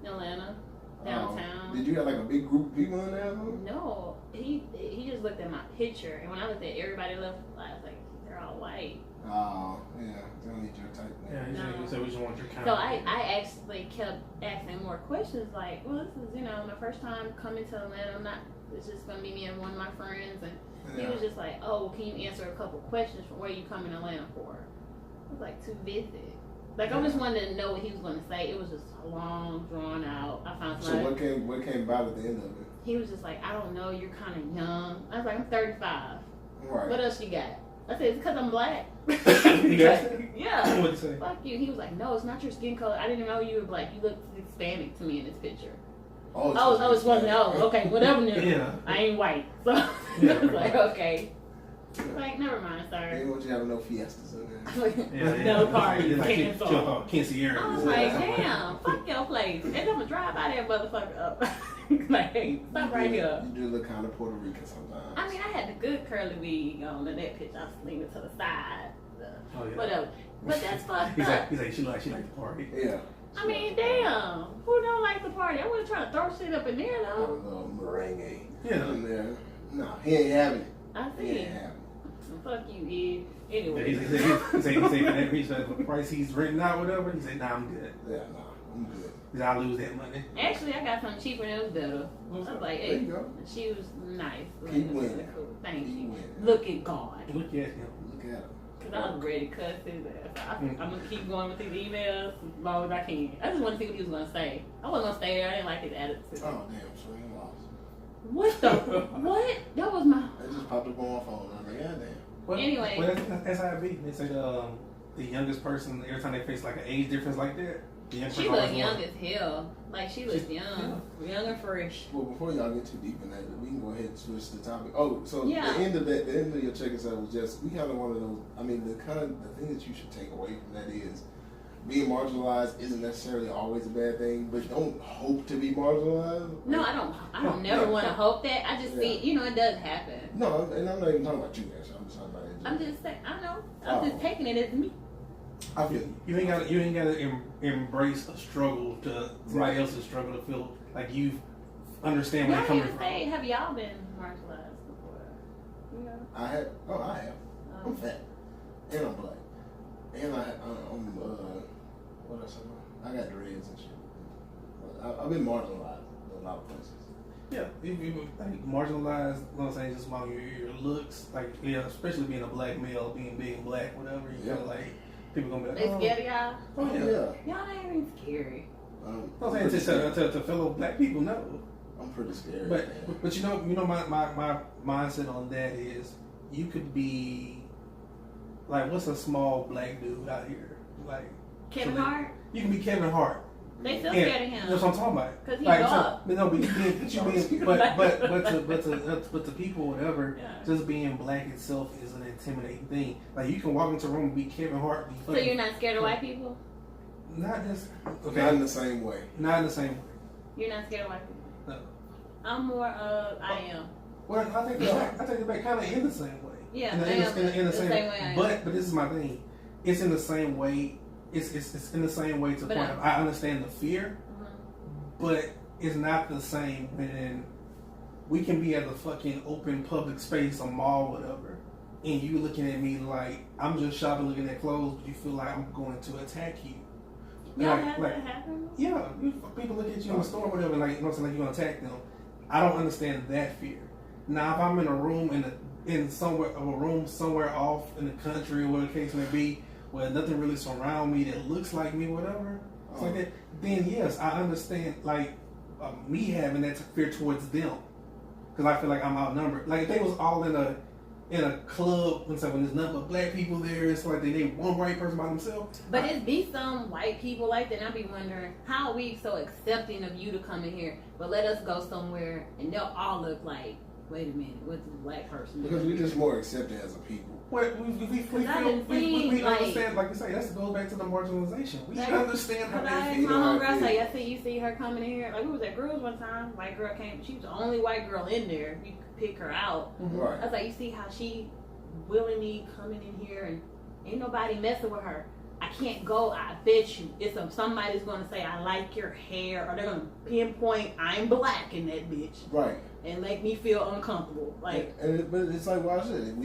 Atlanta, downtown. Did you have like a big group of people in there? No, he just looked at my picture, and when I looked at everybody left, I was like, they're all white. Oh, yeah, they don't need your type. Yeah, so we just want your kind. So I actually kept asking more questions, like, well, this is my first time coming to Atlanta. It's just gonna be me and one of my friends, and he was just like, oh, can you answer a couple questions for where you coming to Atlanta for? I was like, to visit. Like, I just wanted to know what he was going to say. It was just long, drawn out. I found somebody. So what came about at the end of it? He was just like, I don't know, you're kind of young. I was like, I'm 35. Right. What else you got? I said, it's because I'm black. Yeah. What'd you say? Fuck you. He was like, no, it's not your skin color. I didn't know you were black. You look Hispanic to me in this picture. Oh, it's wasn't. Oh, okay, whatever. Yeah. I ain't white. So I was like, okay. Like, never mind, sir. They want you having no fiestas in there. No parties. Quinceañeras. I was like, damn, fuck your place. And I'm going to drive by that motherfucker up. Like, hey, stop right here. You do look kind of Puerto Rican sometimes. I mean, I had the good curly wig on in that picture. I was leaning to the side. Whatever. But that's fucked up. He's like, she like the party. Yeah. I mean, damn. Who don't like the party? I wasn't trying to throw shit up in there, though. A little merengue. Yeah. In there. No, he ain't having it. I see. He ain't having it. Fuck you, Ed. Anyway. He said for that reason, the price he's written out, whatever. He said, nah, I'm good. Yeah, nah, I'm good. Because I lose that money. Actually, I got something cheaper and it was better. I was like, hey, she was nice. Keep winning. Cool. Thank you. Winning. Look at God. Look at him. Look at him. Because I was ready to cuss his ass. I'm going to keep going with these emails as long as I can. I just want to see what he was going to say. I wasn't going to stay there. I didn't like his attitude. Oh, damn, so you lost. What the? What? That was my... It just popped up on my phone. I'm like, yeah, damn. Well, anyway. Well, that's how it be. They say the youngest person, every time they face like an age difference like that, she looked young as hell. Like, she looked young. Yeah. Young and fresh. Well, before y'all get too deep in that, we can go ahead and switch the topic. Oh, so the end of your check-in set was just, we kind of one of those, I mean, the thing that you should take away from that is, being marginalized isn't necessarily always a bad thing, but don't hope to be marginalized. No, I don't never want to hope that. I just see, it does happen. No, and I'm not even talking about you, Ash. I'm just talking about it. I'm just saying, I know. I'm just taking it as me. I feel you ain't gotta embrace a struggle to somebody else's struggle to feel like you understand where they're coming from. Have y'all been marginalized before? Yeah. I have. I'm fat, and I'm black, and I'm what else? I got dreads and shit. I've been marginalized in a lot of places. Yeah, you like marginalized. You know what I'm saying, just among your looks, like especially being a black male, being big and black, whatever. You feel like. People gonna be like, they scared of y'all? Oh yeah. Y'all ain't even scary. I'm saying to fellow black people, no. I'm pretty scared. But you know my mindset on that is you could be like, what's a small black dude out here? Like Kevin Hart? You can be Kevin Hart. They still scared of him. That's what I'm talking about. Because he's up. But to people, whatever, just being black itself is an intimidating thing. Like, you can walk into a room and be Kevin Hart. So you're not scared of white people? Not just... Okay. Not in the same way. Not in the same way. You're not scared of white people? No. I'm more I am. Well, I think it back kind of in the same way. Yeah, in the same way I am. But this is my thing. It's in the same way. It's in the same way to the point of, I understand the fear, but it's not the same when we can be at a fucking open public space, a mall, whatever, and you looking at me like I'm just shopping, looking at clothes, but you feel like I'm going to attack you. Y'all had that happen? Yeah, people look at you in the store, whatever, like, like you're gonna attack them. I don't understand that fear. Now, if I'm in a room somewhere off in the country or whatever the case may be, where nothing really surround me that looks like me, whatever, it's like that, then yes, I understand, like, me having that fear towards them. Because I feel like I'm outnumbered. Like, if they was all in a club, when there's nothing but black people there, it's like they one white person by themselves. But it be some white people like that, and I be wondering, how are we so accepting of you to come in here, but let us go somewhere, and they'll all look like, wait a minute, what's this black person doing? Because we're just more accepted as a people. Well, we understand, like you say, that goes back to the marginalization. We understand how they feel. My homegirl say, I see you see her coming in here. Like, we was at Girls one time. White girl came. She was the only white girl in there. You could pick her out. Mm-hmm. Right. I was like, you see how she willingly coming in here and ain't nobody messing with her. I can't go. I bet you somebody's going to say, I like your hair, or they're going to pinpoint I'm black in that bitch. Right. And make me feel uncomfortable. Like, but it's like what I said.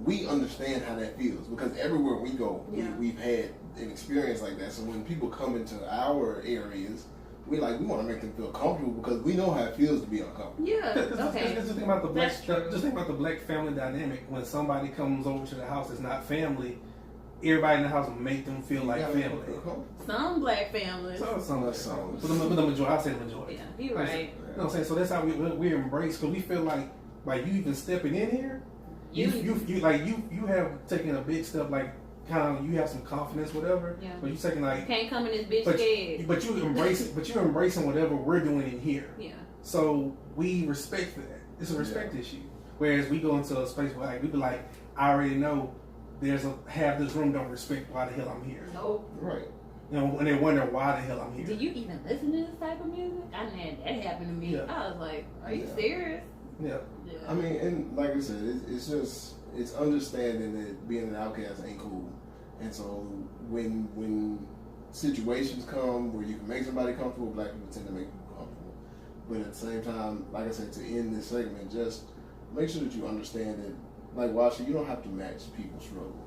We understand how that feels because everywhere we go, we've had an experience like that. So when people come into our areas, we want to make them feel comfortable because we know how it feels to be uncomfortable. Yeah, okay. Just think about the black family dynamic. When somebody comes over to the house that's not family, everybody in the house will make them feel like family. Some black families. Some. But the majority, I say the majority. Yeah, you're right. You know what I'm saying? So that's how we embrace, because we feel like you even stepping in here, you have taken a big step, like kind of you have some confidence, whatever. Yeah. But you taking like, you can't come in this bitch scared. But you're embracing whatever we're doing in here. Yeah. So we respect that. It's a respect issue. Whereas we go into a space where like we be like, I already know half this room don't respect why the hell I'm here. Nope. Right. You know, and they wonder why the hell I'm here. Do you even listen to this type of music? I had that happen to me. Yeah. I was like, are you serious? Yeah. I mean, and like I said, it's understanding that being an outcast ain't cool. And so when situations come where you can make somebody comfortable, black people tend to make people comfortable. But at the same time, like I said, to end this segment, just make sure that you understand that like Washa, you don't have to match people's struggle.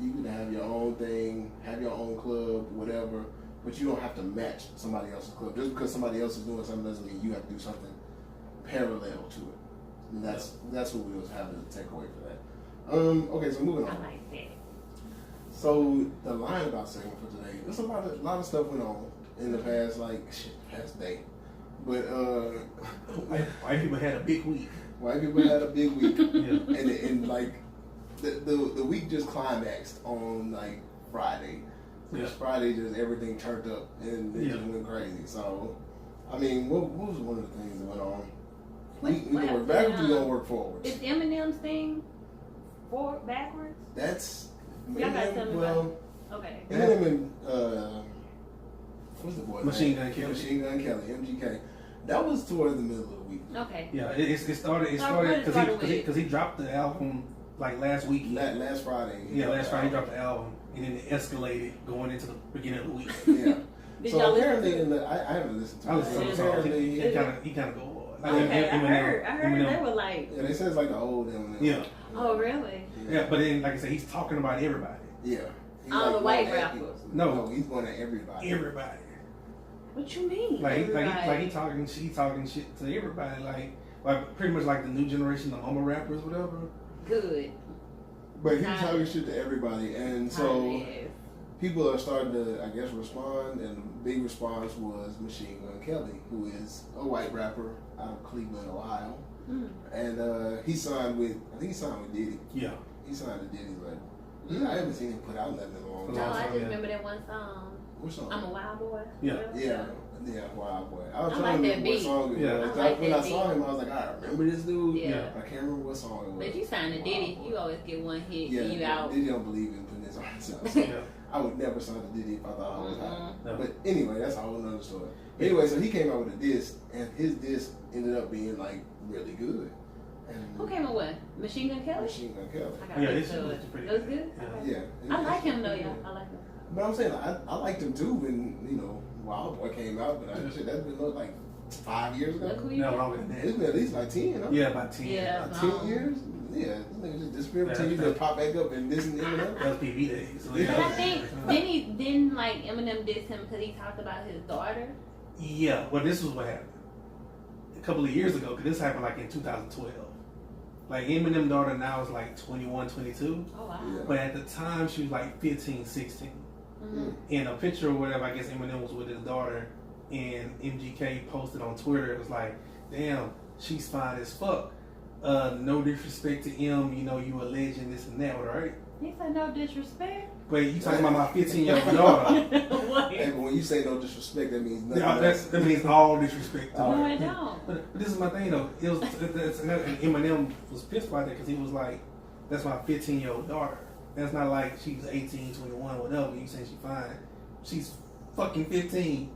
You can have your own thing, have your own club, whatever, but you don't have to match somebody else's club. Just because somebody else is doing something doesn't mean you have to do something parallel to it. And that's what we was having to take away for that. Okay, so moving on. I like that. So the line about segment for today, there's a lot of stuff went on in the past past day. But white people had a big week. White people had a big week. Yeah. And like the week just climaxed on like Friday. Yeah. Friday just everything turned up and it just went crazy. So I mean, what was one of the things that went on? We can work backwards, we gonna work forwards. Is Eminem's thing forward backwards? That's Y'all gotta tell me about. Okay. Eminem and what's the boy? Machine Gun Kelly. Machine Gun Kelly, MGK. That was towards the middle of the week. Okay. Yeah, it started because he dropped the album like last week. Last Friday. Yeah, last Friday he dropped the album, and then it escalated going into the beginning of the week. Yeah. Did so y'all apparently, listen I haven't listened to I it. was so sorry. He kind of go hard. Okay, I heard they were like. Yeah, they said it's like the old Eminem. Yeah. Oh really? Yeah, but then like I said, he's talking about everybody. Yeah. All the white rappers. No, he's going at everybody. Everybody. What you mean? Like he talking shit to everybody. Like pretty much like the new generation of mama rappers, whatever. Good. But he's talking shit to everybody, and so people are starting to, I guess, respond. And the big response was Machine Gun Kelly, who is a white rapper out of Cleveland, Ohio, and he signed with, I think he signed with Diddy. Yeah. He signed to Diddy's label. I haven't seen him put out nothing in a long time. No, I just remember that one song. What song? I'm a Wild Boy. Yeah, Wild Boy. I was I trying like to remember what song it was. When I saw him, I was like, I remember this dude. Yeah. I can't remember what song it was. But you signed to Diddy, you always get one hit, you out. Diddy don't believe in putting his arms out. So I would never sign to Diddy if I thought I was hot. No. But anyway, that's a whole nother story. Anyway, so he came out with a disc, and his disc ended up being like really good. And who came up with? Machine Gun Kelly? Machine Gun Kelly. This was pretty good. It was good? Yeah. I like him though, yeah. I like him. But I'm saying, I liked him too when, Wild Boy came out, but that's been like 5 years ago. Look who you got. It's been at least like 10, huh? Yeah, about 10. Yeah, about 10 years? Yeah, this nigga just disappeared for 10 years, just pop back up and this and Eminem. LPV days. But I think, didn't like Eminem diss him because he talked about his daughter? Yeah, well this was what happened. A couple of years ago, because this happened like in 2012. Like Eminem's daughter now is like 21, 22. Oh wow. Yeah. But at the time she was like 15, 16. In a picture or whatever, I guess Eminem was with his daughter, and MGK posted on Twitter, it was like, damn, she's fine as fuck. No disrespect to M, you a legend, this and that, right? He said no disrespect. But you talking about my 15-year-old daughter. Hey, but when you say no disrespect, that means nothing. That means all disrespect to her. No, I don't. But this is my thing though. And Eminem was pissed by that because he was like, that's my 15-year-old daughter. That's not like she's 18, 21, whatever. You say she's fine. She's fucking 15.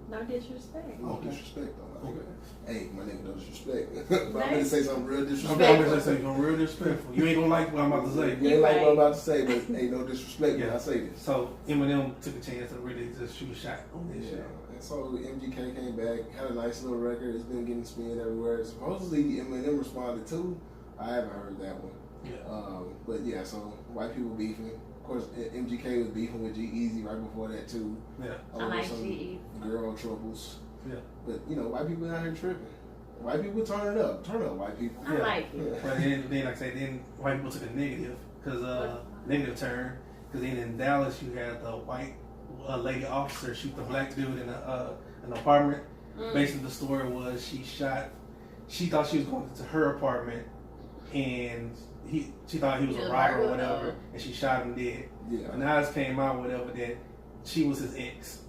No disrespect. No disrespect, though. Okay. Hey, my nigga, no disrespect. But I'm going to say something real I'm disrespectful. going to say something real disrespectful. You ain't going to like what I'm about to say. You ain't like what I'm about to say, but hey, no disrespect when I say this. So Eminem took a chance to really just shoot a shot on this shit. And so MGK came back, had a nice little record. It's been getting spin everywhere. Supposedly Eminem responded too. I haven't heard that one. Yeah. But yeah, so white people beefing. Of course, MGK was beefing with G-Eazy right before that too. Yeah. I like G-Eazy. Girl troubles. Yeah. But white people out here tripping. White people turn it up. Turn up, white people. I like it. Yeah. But then, like I said, then white people took a negative, negative turn. Because then in Dallas, you had the white lady officer shoot the black dude in an apartment. Basically, the story was she thought she was going to her apartment, and she thought he was a robber or whatever, and she shot him dead. Yeah. And now it came out, whatever, that she was his ex.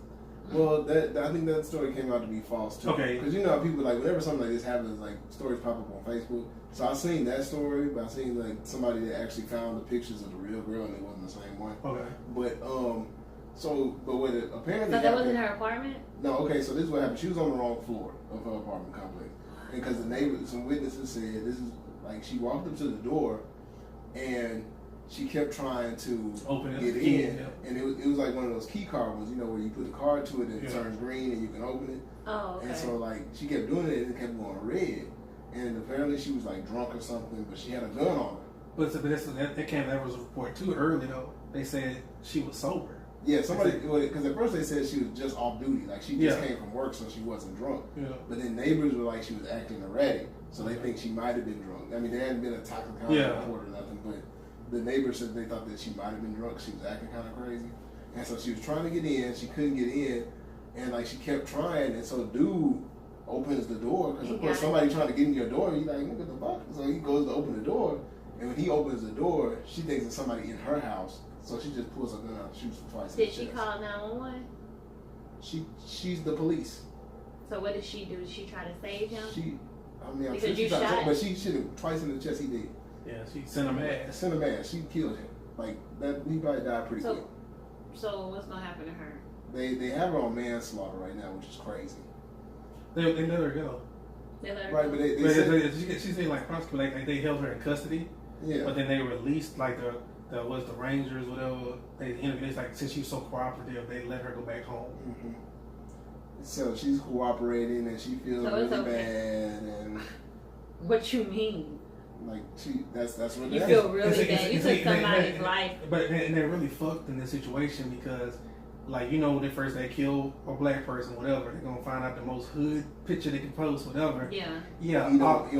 Well, I think that story came out to be false too. Okay. Because how people whenever something like this happens, like stories pop up on Facebook. So I seen that story, but I seen like somebody that actually found the pictures of the real girl, and it wasn't the same one. Okay. But but what it apparently. So that was in her apartment? No. Okay. So this is what happened. She was on the wrong floor of her apartment complex, and because the neighbors, some witnesses said this is like she walked up to the door, and she kept trying to get in, and it was like one of those key card ones, where you put the card to it and it turns green and you can open it. Oh, okay. And so like she kept doing it and it kept going red, and apparently she was like drunk or something, but she had a gun on her. But that was a report too early though. They said she was sober. Yeah, somebody, because at first they said she was just off duty, like she just came from work, so she wasn't drunk. Yeah. But then neighbors were like she was acting erratic, so they think she might have been drunk. I mean, there hadn't been a toxicology report or nothing, but the neighbors said they thought that she might have been drunk. She was acting kind of crazy, and so she was trying to get in, she couldn't get in, and like she kept trying, and so dude opens the door because of course somebody trying to get in your door, you like, what the fuck? So he goes to open the door, and when he opens the door, she thinks it's somebody in her house. So she just pulls a gun out and shoots him twice. Did she call 911? She's the police. So what did she do? Did she try to save him? I'm sure she tried to, but she should have twice in the chest. He did. Yeah, she sent him ass. She killed him. Like that, he probably died pretty quick. So what's gonna happen to her? They have her on manslaughter right now, which is crazy. They let her go. They let her right, go. but they she's like prosecuted, like they held her in custody. Yeah. But then they released like the Rangers, whatever. They interviewed. It's like since she was so cooperative, they let her go back home. Mm-hmm. So she's cooperating and she feels really bad. And what you mean? Like that's what you feel really bad. You took somebody's life. But they're really fucked in this situation because, like, you know, when they kill a black person, whatever, they're gonna find out the most hood picture they can post, whatever. Yeah. Yeah. He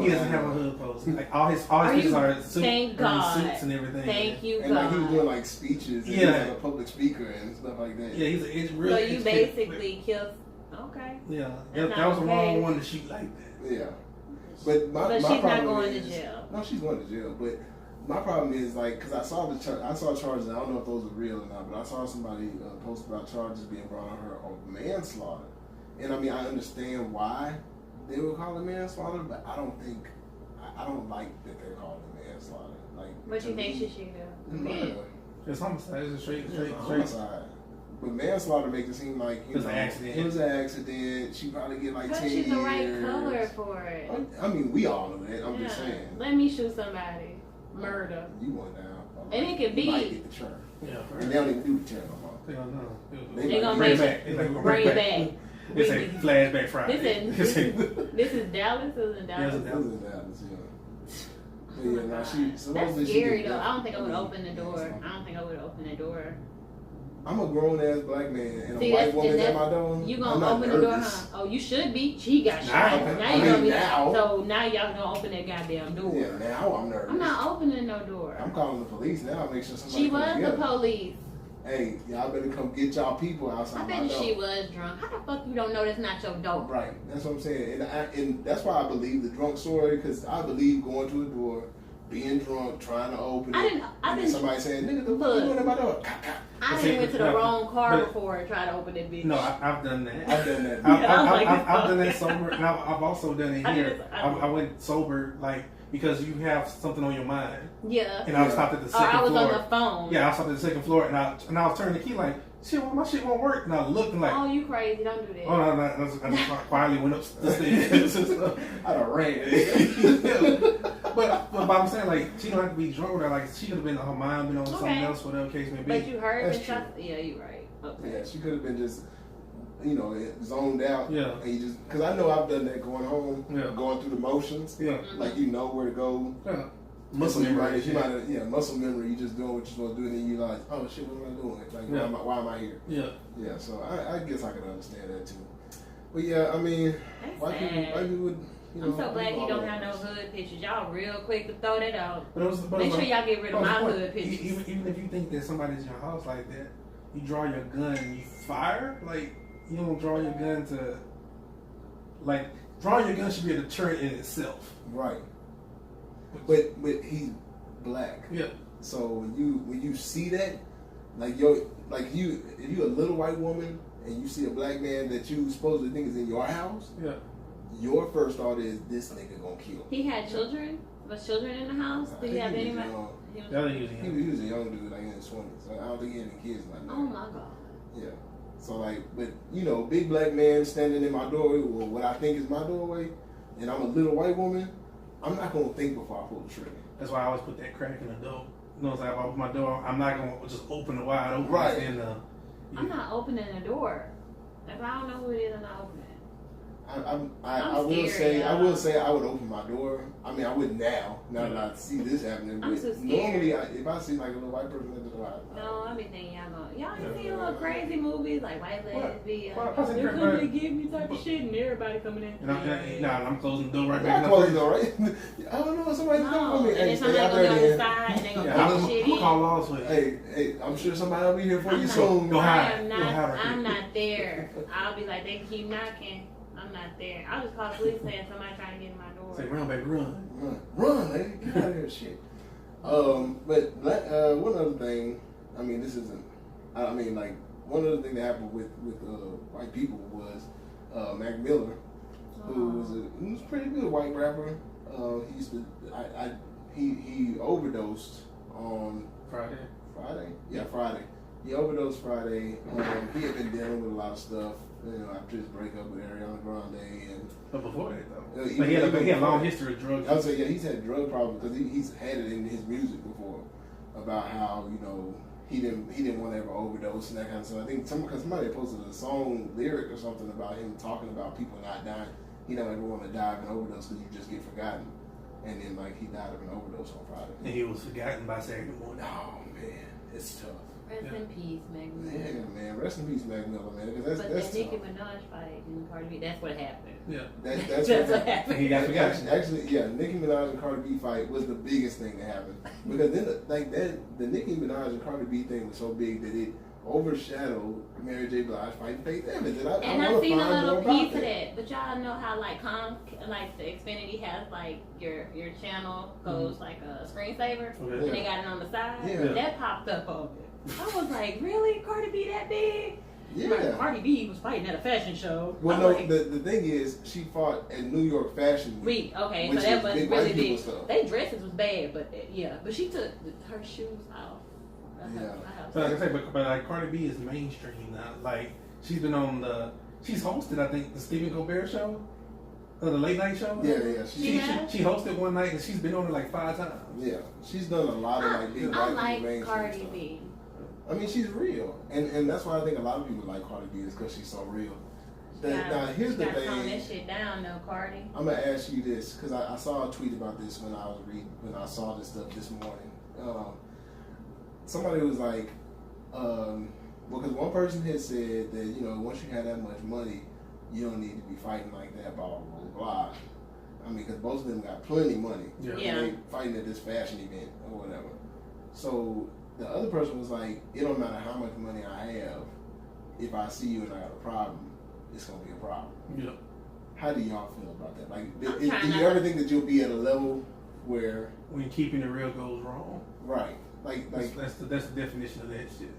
doesn't have a hood post. Like all his pictures are suits and everything. Thank you, and God. Like he was doing like speeches. And he was like a public speaker and stuff like that. Yeah, it's really. So you basically killed. Okay. Yeah, that was the wrong one to shoot like that. Yeah. But my she's problem not going to jail. No, she's going to jail. But my problem is like, because I saw charges. I don't know if those are real or not, but I saw somebody post about charges being brought on her of manslaughter. And I mean, I understand why they would call it manslaughter, but I don't like that they're calling it manslaughter. Like, what you think she should do? Murder. It's homicide. It's straight homicide. But manslaughter makes it seem like it was an accident. It was an accident. She probably get like 10 years. She's the right color for it. I mean, we all know that. I'm just saying. Let me shoot somebody. Murder. You want down. And it could be. You might get the term. Yeah. And they don't even do the term no more. They don't know. They're gonna bring it back. It's a flashback Friday. This is Dallas. Or is it Dallas? This is Dallas. Yeah. But yeah, now that's scary though. I don't think I would open the door. I'm a grown ass black man and a white woman at my door. You gonna open the door, huh? Oh, you should be. She got shot. Now you gonna be. So now y'all gonna open that goddamn door. Yeah, now I'm nervous. I'm not opening no door. I'm calling the police now. Make sure somebody. She was the police. Hey, y'all better come get y'all people outside. I bet she was drunk. How the fuck you don't know that's not your door? Right. That's what I'm saying, and that's why I believe the drunk story, because I believe going to a door, being drunk, trying to open it, and then somebody saying, "Nigga, the fuck you doing at my door?" I done went to the wrong car before and tried to open that bitch. No, I've done that. I've done that. I've done that sober, and I've also done it here. I went sober, like, because you have something on your mind. Yeah. And I was stopped at the second floor. I was on the phone. Yeah, I was stopped at the second floor, and I was turning the key like, shit, my shit won't work. And I looked and like, oh, you crazy? Don't do that. Oh no, I just quietly went up the stairs. I done ran. But I'm saying, like, she don't have to be drunk with her. Like, she could have been, her mind been on something else, whatever the case may be. But you heard the shot? Yeah, you're right. Okay. Yeah, she could have been just, zoned out. Yeah. And you just, because I know I've done that going home, going through the motions. Yeah. Like, you know where to go. Yeah. Muscle memory. Muscle memory. You just doing what you're supposed to do, and then you're like, oh shit, what am I doing? Like, why am I here? Yeah. Yeah. So I guess I can understand that too. But yeah, I mean, why people would. I'm so glad he don't have no hood pictures. Y'all real quick to throw that out. Make sure y'all get rid of my hood pictures. Even if you think that somebody's in your house like that, you draw your gun and you fire. Like, you don't draw your gun to. Like, drawing your gun should be a deterrent in itself. Right. But he's black. Yeah. So when you see that, if you a little white woman and you see a black man that you supposedly think is in your house. Yeah. Your first thought is, this nigga gonna kill. He had children? Was children in the house? Did he have anybody? He was a young dude, like in his 20s. So I don't think he had any kids like that. Oh my God. Yeah. So but big black man standing in my doorway, or what I think is my doorway, and I'm a little white woman, I'm not gonna think before I pull the trigger. That's why I always put that crack in the door. You know, if I open my door, I'm not gonna just open it wide open. Right. I'm not opening the door. If I don't know who it is, I'm not opening it. I will say I would open my door. I mean, I wouldn't now that I see this happening. I'm but so scared. Normally, if I see like a little white person at the door, no, I be thinking y'all ain't seen little crazy movies like White Lesbian. What? They're coming to give me type of shit, and everybody coming in. I'm closing the door right back. back. Closing the door, right? I don't know. Somebody's coming for me. And then somebody gonna be on the side, and they gonna put shit in. Call laws with Hey, I'm sure somebody will be here for you soon. I'm not there. I'll be like, they keep knocking. I'm not there. I'll just call the police saying somebody trying to get in my door. Say, run, baby, run, lady, get out of here, shit. But one other thing, I mean, this isn't. I mean, like one other thing that happened with white people was Mac Miller, who was a pretty good white rapper. He used to, he overdosed on Friday. Yeah, Friday. He overdosed Friday. He had been dealing with a lot of stuff. After his breakup with Ariana Grande, but before that though, he had a long history of drugs. I would say he's had drug problems because he's had it in his music before about how he didn't want to ever overdose and that kind of stuff. I think somebody posted a song lyric or something about him talking about people not dying. He don't ever want to die of an overdose because you just get forgotten. And then he died of an overdose on Friday. And he was forgotten by Saturday morning. Oh man, it's tough. Rest in peace, Mac Miller. Yeah, man. Rest in peace, Mac Miller, man. But that Nicki Minaj fight and Cardi B, that's what happened. Yeah. That's what happened. He got forgotten. Actually, yeah, Nicki Minaj and Cardi B fight was the biggest thing that happened. Because then, the Nicki Minaj and Cardi B thing was so big that it overshadowed Mary J. Blige fighting Faith Evans. And I've seen a little piece of that. But y'all know how the Xfinity has your channel goes like a screensaver, and they got it on the side. Yeah. That popped up on it. I was like, really? Cardi B that big? Yeah. Cardi B was fighting at a fashion show. Well, no, the thing is, she fought at New York Fashion Week. Okay, so that wasn't really big. They dresses was bad, but but she took her shoes off. Yeah. So like I say, but Cardi B is mainstream now. Like she's been on she's hosted, I think, the Stephen Colbert show, the late night show. Yeah. She hosted one night and she's been on it 5 times. Yeah, she's done a lot of big I like Cardi B. I mean, she's real, and that's why I think a lot of people like Cardi B is because she's so real. Now, here's the thing. Tone that shit down, though, Cardi. I'm gonna ask you this because I saw a tweet about this when I saw this stuff this morning. Somebody was like, because one person had said that once you have that much money, you don't need to be fighting like that, blah blah blah blah. I mean, because both of them got plenty of money. Yeah. And they fighting at this fashion event or whatever. So the other person was like, it don't matter how much money I have, if I see you and I got a problem, it's gonna be a problem. Yeah. How do y'all feel about that? Like, do you ever think that you'll be at a level where when keeping it real goes wrong? Right. Like that's the definition of that shit.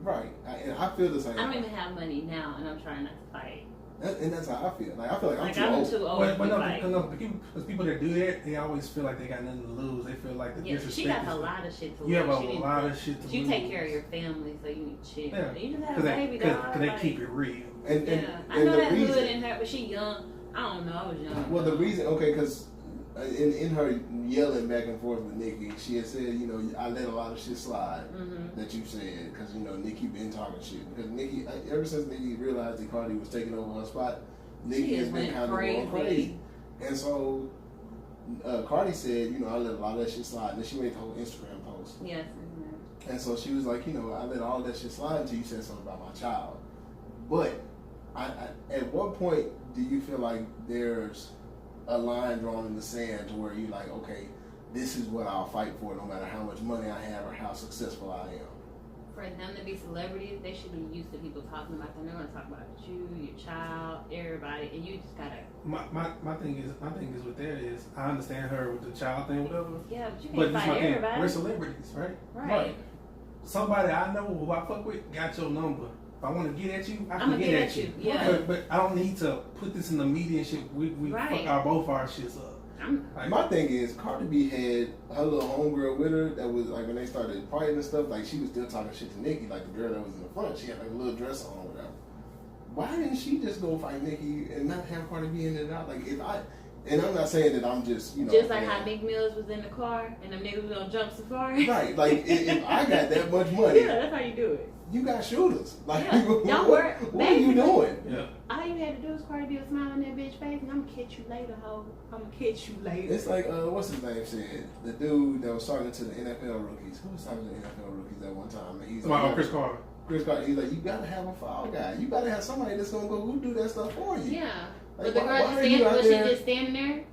Right. And I feel the same. I don't even have money now, and I'm trying not to fight. And that's how I feel. Like I feel like I'm too old. But no, because people that do that, they always feel like they got nothing to lose. They feel like the disrespect. She got a lot of shit to lose. You have a lot of shit to lose. You take care of your family, so you need shit. Yeah. You just have a baby dog. Because they keep it real. And I know that hood in her, but she young. I don't know. I was young. Well, the reason, because in her yelling back and forth with Nicki, she had said, I let a lot of shit slide that you said because Nicki been talking shit. Because Nicki, ever since Nicki realized that Cardi was taking over her spot, Nicki has been kind of going crazy. And so Cardi said, I let a lot of that shit slide. And then she made the whole Instagram post. Yes. And so she was like, I let all that shit slide until you said something about my child. But at what point do you feel like there's a line drawn in the sand to where you're like, okay, this is what I'll fight for no matter how much money I have or how successful I am? For them to be celebrities, they should be used to people talking about them. They're going to talk about you, your child, everybody, and you just gotta. My thing is with that is I understand her with the child thing, whatever. Yeah, but you can't fight everybody. We're celebrities, right? Right. Somebody I know who I fuck with got your number. If I want to get at you, I can get at you. Yeah. But I don't need to put this in the media and shit. We fuck both our shits up. My thing is, Cardi B had her little homegirl with her that was like when they started fighting and stuff, like she was still talking shit to Nicki, like the girl that was in the front. She had like a little dress on or whatever. Why didn't she just go fight Nicki and not have Cardi B in it out? Like and I'm not saying that I'm just, just like how Nick Mills was in the car and them niggas was on Jump Safari. Right, like if I got that much money. Yeah, that's how you do it. You got shooters. Like, don't worry. What are you doing? Yeah. All you had to do was Cardi B was smiling that bitch bitch face and I'm gonna catch you later, ho. I'm gonna catch you later. It's like, what's his name said? The dude that was talking to the NFL rookies. Who was talking to the NFL rookies at one time? And he's like, Chris Carter. Chris Carter, he's like, you gotta have a fall guy. You gotta have somebody that's gonna go do that stuff for you. Yeah. Like, but the girl was she just standing there?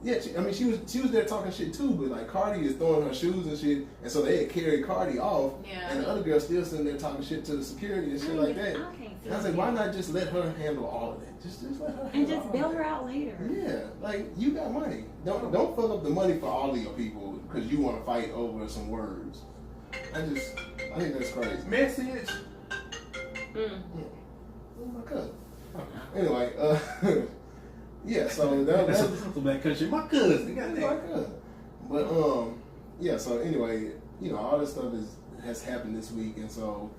Yeah, she was there talking shit too, but like Cardi is throwing her shoes and shit, and so they had carried Cardi off, and the other girl still sitting there talking shit to the security and shit like that. And I was like, why not just let her handle all of that? Just let her handle and just bail her out later. Yeah, like you got money. Don't fuck up the money for all of your people because you want to fight over some words. I think that's crazy. Message. Oh my God. Anyway, yeah, so that's black country. My cousin, my cousin. But yeah. So anyway, all this stuff has happened this week, and so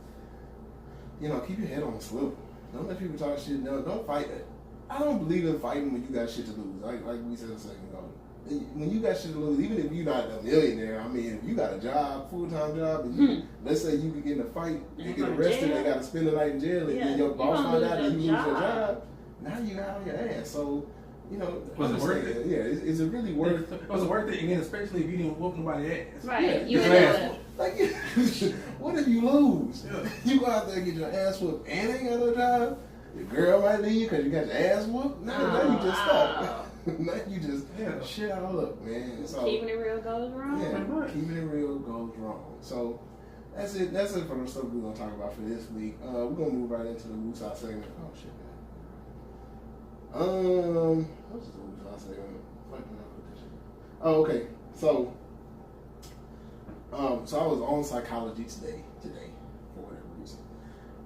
keep your head on a swivel. Don't let people talk shit. No, don't fight it. I don't believe in fighting when you got shit to lose. Like we said a second ago, when you got shit to lose, even if you're not a millionaire, I mean, if you got a job, full-time job, and let's say you could get in a fight, you get arrested, they got to spend the night in jail, and then your boss find out that you lose your job. Now you out on your ass. So. Was it worth it? Yeah, is it really worth it? Was it worth it? And then especially if you didn't whoop nobody's ass. Right. Yeah, like, what if you lose? Yeah. You go out there and get your ass whooped and ain't got no job? Your girl might leave you because you got your ass whooped? Now you just stop. Now you just shit all up, man. So, keeping it real goes wrong. Yeah, keeping it real goes wrong. So that's it. That's it for the stuff we're going to talk about for this week. We're going to move right into the Woosah segment. Oh, shit, man. What's the Woosah segment? Oh, okay. So I was on psychology today for whatever reason.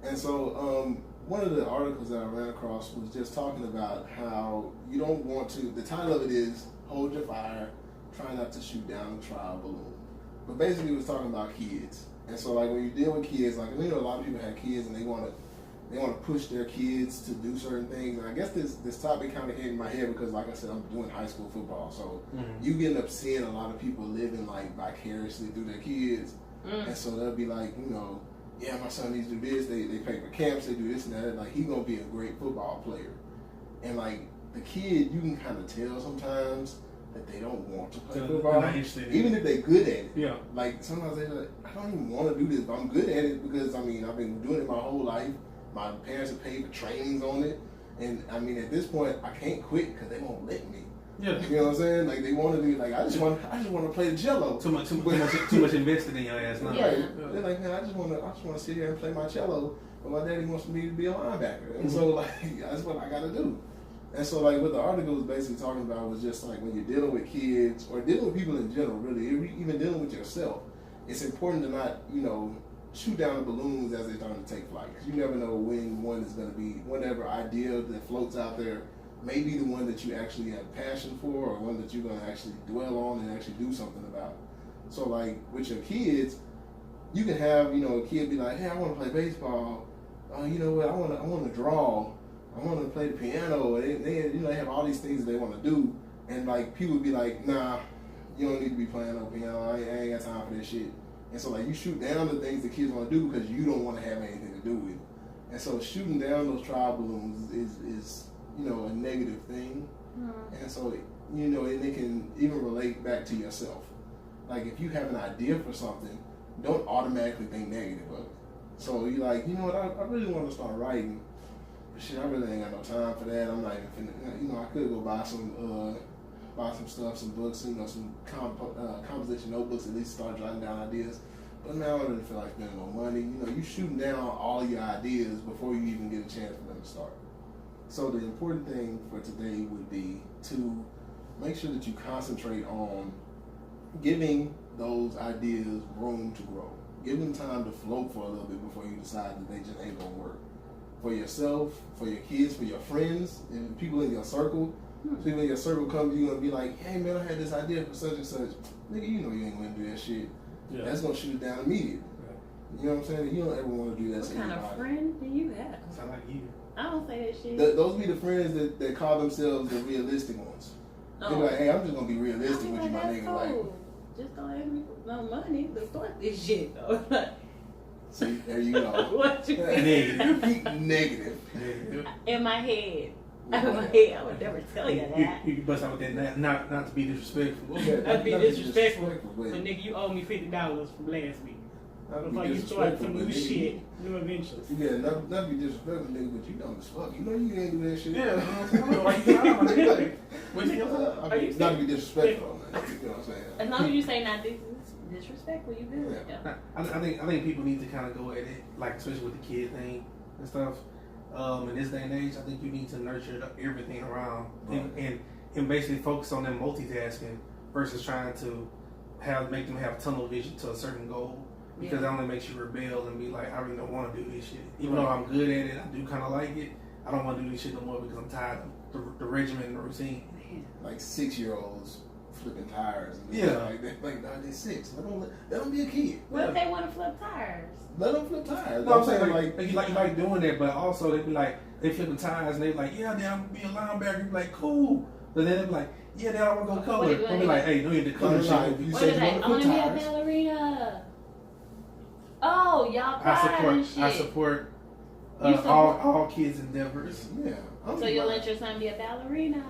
And so one of the articles that I ran across was just talking about how you don't want to, the title of it is Hold Your Fire, Try Not to Shoot Down a Trial Balloon. But basically it was talking about kids. And so like when you deal with kids, like a lot of people have kids and they want to push their kids to do certain things. And I guess this topic kind of hit in my head because, like I said, I'm doing high school football. So you end up seeing a lot of people living like vicariously through their kids. And so they'll be like, yeah, my son needs to do this. They pay for camps. They do this and that. Like, he's going to be a great football player. And, like, the kid, you can kind of tell sometimes that they don't want to play football. Even if they're good at it. Yeah. Like, sometimes they're like, I don't even want to do this, but I'm good at it because, I've been doing it my whole life. My parents have paid for trainings on it. And, at this point, I can't quit because they won't let me. Yeah. You know what I'm saying? Like, they want to do, like, I just want to play the cello. Too much invested in your ass now. Yeah. Right. They're like, man, I just want to sit here and play my cello, but my daddy wants me to be a linebacker. And so, like, that's what I got to do. And so, like, what the article was basically talking about was just, like, when you're dealing with kids, or dealing with people in general, really, even dealing with yourself, it's important to not, shoot down the balloons as they're starting to take flight. Because you never know when one is going to be, whatever idea that floats out there may be the one that you actually have passion for, or one that you're going to actually dwell on and actually do something about. So, like, with your kids, you can have, a kid be like, hey, I want to play baseball. You know what, I want to draw. I want to play the piano. They have all these things that they want to do. And, like, people be like, nah, you don't need to be playing no piano. I ain't got time for this shit. And so, like, you shoot down the things the kids want to do because you don't want to have anything to do with it. And so shooting down those trial balloons is a negative thing. And so, and it can even relate back to yourself. Like, if you have an idea for something, don't automatically think negative of it. So you're like, you know what, I really want to start writing, but shit, I really ain't got no time for that. I'm not even finna, I could go buy some stuff, some books, some composition notebooks, at least start jotting down ideas. But now I don't really feel like spending no money. You shooting down all your ideas before you even get a chance for them to start. So the important thing for today would be to make sure that you concentrate on giving those ideas room to grow. Give them time to float for a little bit before you decide that they just ain't gonna work. For yourself, for your kids, for your friends, and people in your circle. People in your circle come to you and be like, hey man, I had this idea for such and such. Nigga, you know you ain't gonna do that shit. Yeah. That's gonna shoot it down immediately. Yeah. You know what I'm saying? You don't ever want to do that. What kind of friend do you have? Sound like you. I don't say that shit. Those be the friends that call themselves the realistic ones. They be like, hey, I'm just gonna be realistic with you, my nigga. Cool. Like, just don't ask me for no money to start this shit though. See, there you go. What you mean? Negative. In my head. I would never tell you that. You bust out with that, not to be disrespectful. Yeah, not to be disrespectful. but Nigga, you owe me $50 from last week. not to Before be you start some disrespectful, new but shit, new adventures. Yeah, not to be disrespectful, nigga, but you dumb as fuck. You know you can't do that shit. Yeah, why you lying, my nigga? What's your I mean, not to be disrespectful, man. You know what I'm saying? As long as you say not disrespectful, you good. Yeah. Yeah. I think people need to kind of go at it, like especially with the kid thing and stuff. In this day and age, I think you need to nurture everything around and basically focus on them multitasking versus trying to make them have tunnel vision to a certain goal. Because that only makes you rebel and be like, I really don't want to do this shit. Even though I'm good at it, I do kind of like it. I don't want to do this shit no more because I'm tired of the regimen and the routine. Like 6-year-olds flipping tires. And Yeah. Like that. Like, nah, they're 6. Let them be a kid. What if they want to flip tires? Let them flip tires. No, I'm saying you like doing that, but also they be like, they flipping tires and they be like, yeah, Dad, I'm gonna be a linebacker. You be like, cool. But then they be like, yeah, Dad, I want to go color. They be like, hey, no, you need to color shit. What is that? I want to be a ballerina. Oh, y'all pride and shit. I support all kids' endeavors. Yeah. So you'll let your son be a ballerina?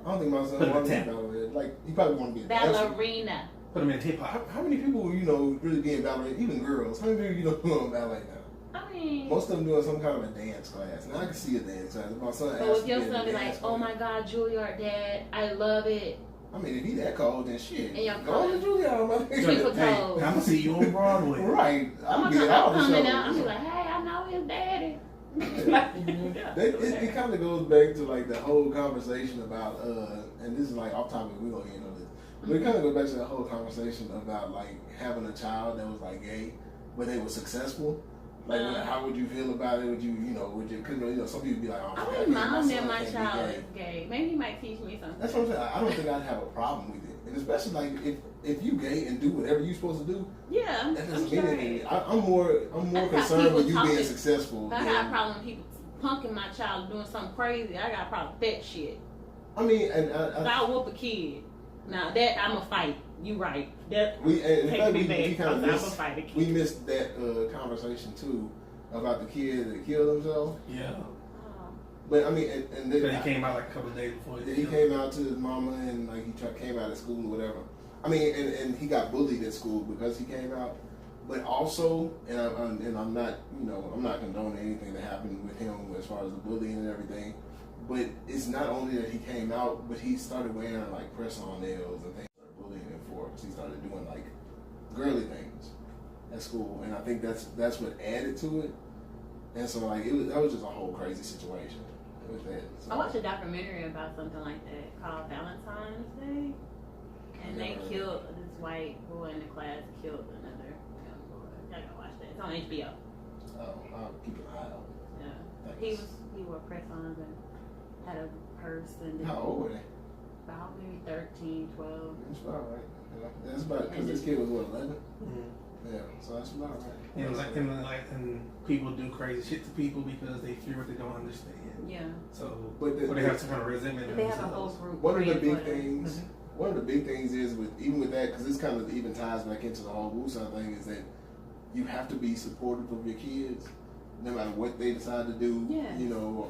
I don't think my son wants to be a ballerina. Like, he probably want to be a dancer. Ballerina. Put them in hip hop. How many people, really being ballerina, even girls, how many people doing ballet now? I mean, Most of them doing some kind of a dance class. Now I can see a dance class. If my son so if your son be like, oh my God, Juilliard, Dad, I love it. I mean, if he that cold, then shit. And your go to Juilliard, my nigga. Hey, I'm gonna see you on Broadway. Right. I'm get out of the coming show. out. I'm be like, hey, I know his daddy. It kind of goes back to like the whole conversation about and this is like off topic, we gonna get into this, but it kind of goes back to the whole conversation about like having a child that was like gay, but they were successful. Like, how would you feel about it? Would you because some people be like, oh, I wouldn't mind that my child is gay. Maybe he might teach me something. That's what I'm saying. I don't think I'd have a problem with it, and especially like if you gay and do whatever you're supposed to do. Yeah, that doesn't I'm mean sure. anything. I'm more concerned with you being successful. I got a problem with people punking my child doing something crazy. I got a problem with that shit. I mean, and I'll whoop a kid. Now that I'm a fight. You right. That we missed that conversation too about the kid that killed himself. Yeah. But I mean, and then he came out like a couple of days before. He came out to his mama and like came out of school or whatever. I mean, and he got bullied at school because he came out. But also, and I'm not, I'm not condoning anything that happened with him as far as the bullying and everything. But it's not only that he came out, but he started wearing like press-on nails and things. Bullying him for because he started doing like girly things at school, and I think that's what added to it. And so like that was just a whole crazy situation with that. So, I watched a documentary about something like that called Valentine's Day, and they killed this white boy in the class, killed another young boy. I gotta watch that. It's on HBO. Oh, I'll keep an eye out. Yeah, he wore press-ons and had a purse and. How old were they? About maybe 13, 12. That's about right. Yeah, that's about because this kid was what 11. Mm-hmm. Yeah, so that's about right. And people do crazy shit to people because they fear what they don't understand. Yeah. So, but they have some kind of resentment. They have a whole group. One of the big things. One of the big things is with that because this kind of even ties back into the whole Wusan thing is that you have to be supportive of your kids. No matter what they decide to do,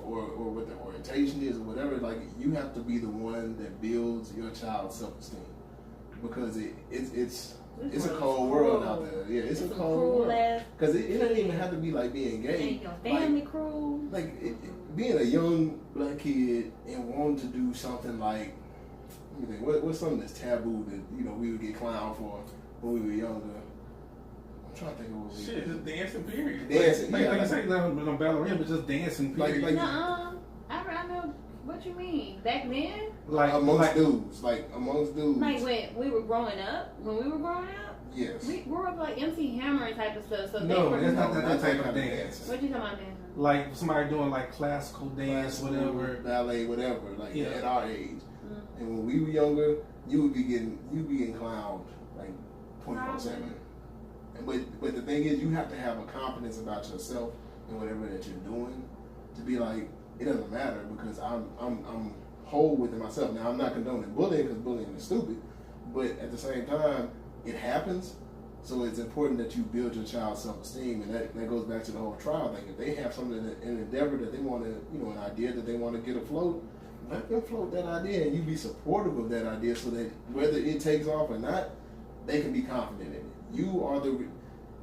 or what their orientation is or whatever, like you have to be the one that builds your child's self-esteem because it's a cold world out there. Yeah, it's a cold world because it doesn't even have to be like being gay. Ain't your family cruel. Like being a young black kid and wanting to do something like let me think, what's something that's taboo that we would get clowned for when we were younger. I'm trying to think of what we shit, just dancing, period. Dancing, like you say, no ballerina, but just dancing, period. Like, I know what you mean. Back then? Amongst dudes. Like when we were growing up? Yes. We grew up like MC Hammer type of stuff. So no, that's not that type of dance. What you talking about dancing? Like somebody doing like classical dance, whatever. Ballet, whatever, like at our age. Mm-hmm. And when we were younger, you'd be getting clowned like 24/7. But the thing is, you have to have a confidence about yourself and whatever that you're doing to be like, it doesn't matter because I'm whole within myself. Now I'm not condoning bullying because bullying is stupid, but at the same time, it happens. So it's important that you build your child's self-esteem, and that goes back to the whole trial thing. If they have something, an endeavor that they want to, an idea that they want to get afloat, let them float that idea, and you be supportive of that idea, so that whether it takes off or not, they can be confident in it.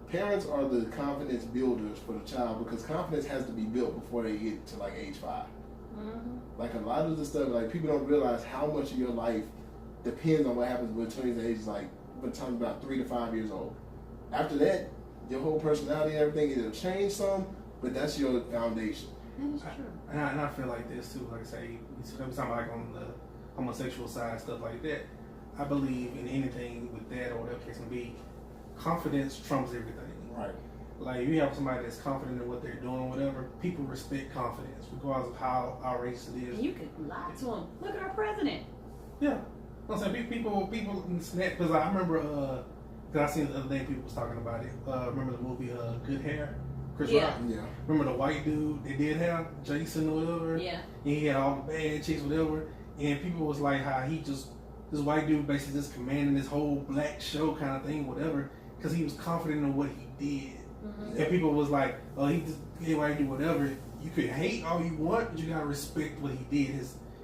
Parents are the confidence builders for the child, because confidence has to be built before they get to like age 5. Like a lot of the stuff, like people don't realize how much of your life depends on what happens between the ages, like by the time about 3 to 5 years old. After that, your whole personality and everything, it'll change some, but that's your foundation. That is true. And I feel like this too. Like I say, every time like on the homosexual side, stuff like that, I believe in anything with that or whatever case may be. Confidence trumps everything. Right. Like you have somebody that's confident in what they're doing, whatever. People respect confidence, regardless of how outrageous it is. And you can lie to them. Look at our president. Yeah. I'm saying people snap, because I remember because I seen the other day people was talking about it. Remember the movie Good Hair? Chris Rock. Yeah. Remember the white dude they did have, Jason or whatever? Yeah. And he had all the bad chicks, whatever. And people was like how this white dude basically just commanding this whole black show kind of thing, whatever, because he was confident in what he did. And people was like, oh, he just white dude, whatever. You could hate all you want, but you gotta respect what he did,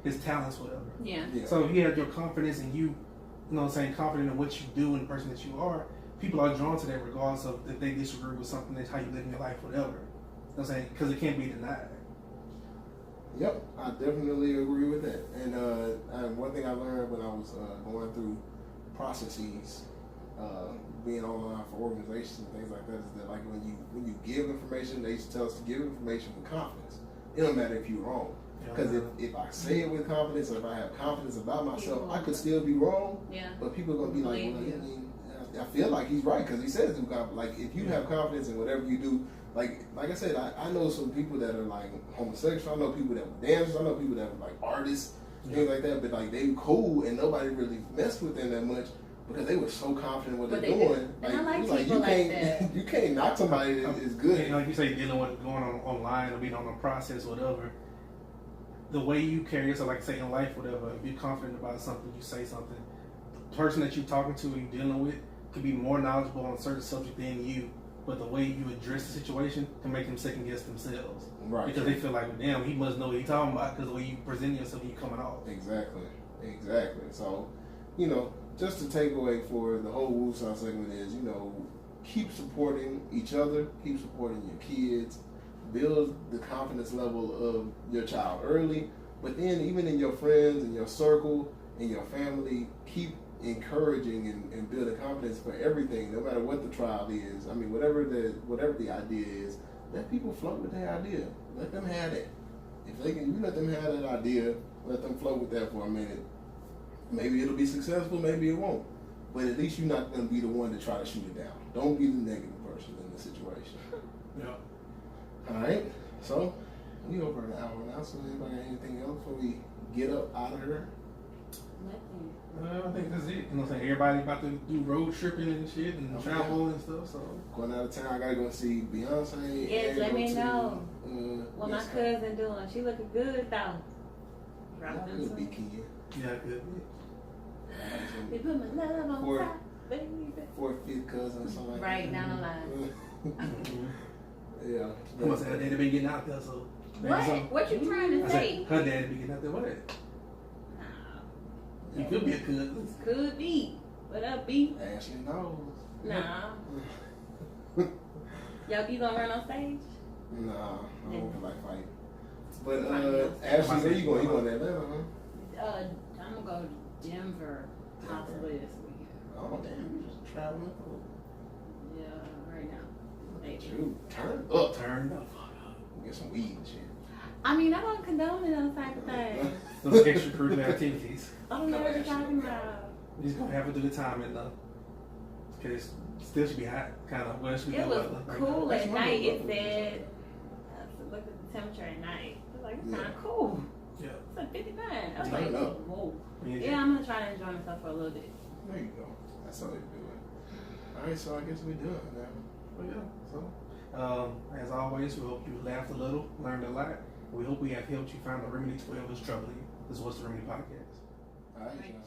his talents, whatever. Yeah. So if you have your confidence and you know what I'm saying, confident in what you do and the person that you are, people are drawn to that regardless of if they disagree with something, that's how you live in your life, whatever. You know what I'm saying? Because it can't be denied. Yep, I definitely agree with that. And one thing I learned when I was going through processes, being online for organizations and things like that, is that like when you give information, they used to tell us to give information with confidence. It don't matter if you're wrong. Because if I say it with confidence, or if I have confidence about myself, I could still be wrong. Yeah. But people are going to be like, well, I mean, I feel like he's right, because he says it with confidence. Like, if you have confidence in whatever you do, like I said, I know some people that are like homosexual. I know people that were dancers. I know people that were like artists, things like that. But like they were cool, and nobody really messed with them that much, because they were so confident in what they're doing. Like, and I like you people can't, like that. You can't knock somebody that is good. And like you say, dealing with going on online or being on a process or whatever, the way you carry yourself, like say in life, whatever, if you're confident about something, you say something, the person that you're talking to and you're dealing with could be more knowledgeable on a certain subject than you, but the way you address the situation can make them second guess themselves. Right. Because they feel like, damn, he must know what he's talking about, because the way you present yourself, you coming off. Exactly. So, just to take away for the whole Woosah segment is, keep supporting each other, keep supporting your kids, build the confidence level of your child early, but then even in your friends and your circle and your family, keep encouraging and building confidence for everything, no matter what the trial is. I mean, whatever the idea is, let people float with their idea. Let them have it. If they can, you let them have that idea, let them float with that for a minute. Maybe it'll be successful, maybe it won't. But at least you're not going to be the one to try to shoot it down. Don't be the negative person in the situation. Yeah. All right. So, we over an hour now, so anybody got anything else before we get up out of here? I think that's it. You know what I'm saying? Everybody about to do road tripping and shit and travel and stuff, so. Going out of town, I gotta go see Beyonce. Yes, and let go me to, know what my West cousin doing. She looking good though. Coast. Could be Kenya. Yeah, good. They put my love on top, baby. Fourth, fifth cousin or something like Right that. down the line. Yeah. Come on, say her daddy been getting out there, so. What? What you trying to I say? said, her daddy been getting out there, what? Nah. He could be a cousin. Could be. What up, B? Ashley knows. Nah. Y'all, you gonna run on stage? Nah, I don't feel like fighting. But Fine. Ashley, where you going? You going to Atlanta, huh? I'm gonna go to Denver possibly this weekend. Oh, damn, you just traveling. Yeah, right now. Maybe. Shoot, turn up. Turn up. Get some weed and shit. I mean, I don't condone it on type of thing. Those extracurricular activities. I don't know what you're talking about. You just gonna have to do the time in though. Cause it still should be hot, kind of. Well, it should be It was weather right cool now. at night. It said, look at the temperature at night. It was like, it's kind of cool. Yeah. It's like 59. I was Turn like, up. whoa. Yeah. Yeah, I'm gonna try to enjoy myself for a little bit. There you go. That's how they do it. All right, so I guess we're done now. But yeah, so as always, we hope you laughed a little, learned a lot. We hope we have helped you find the remedy to whatever's troubling you. This was the Remedy Podcast. All right, Right. y'all.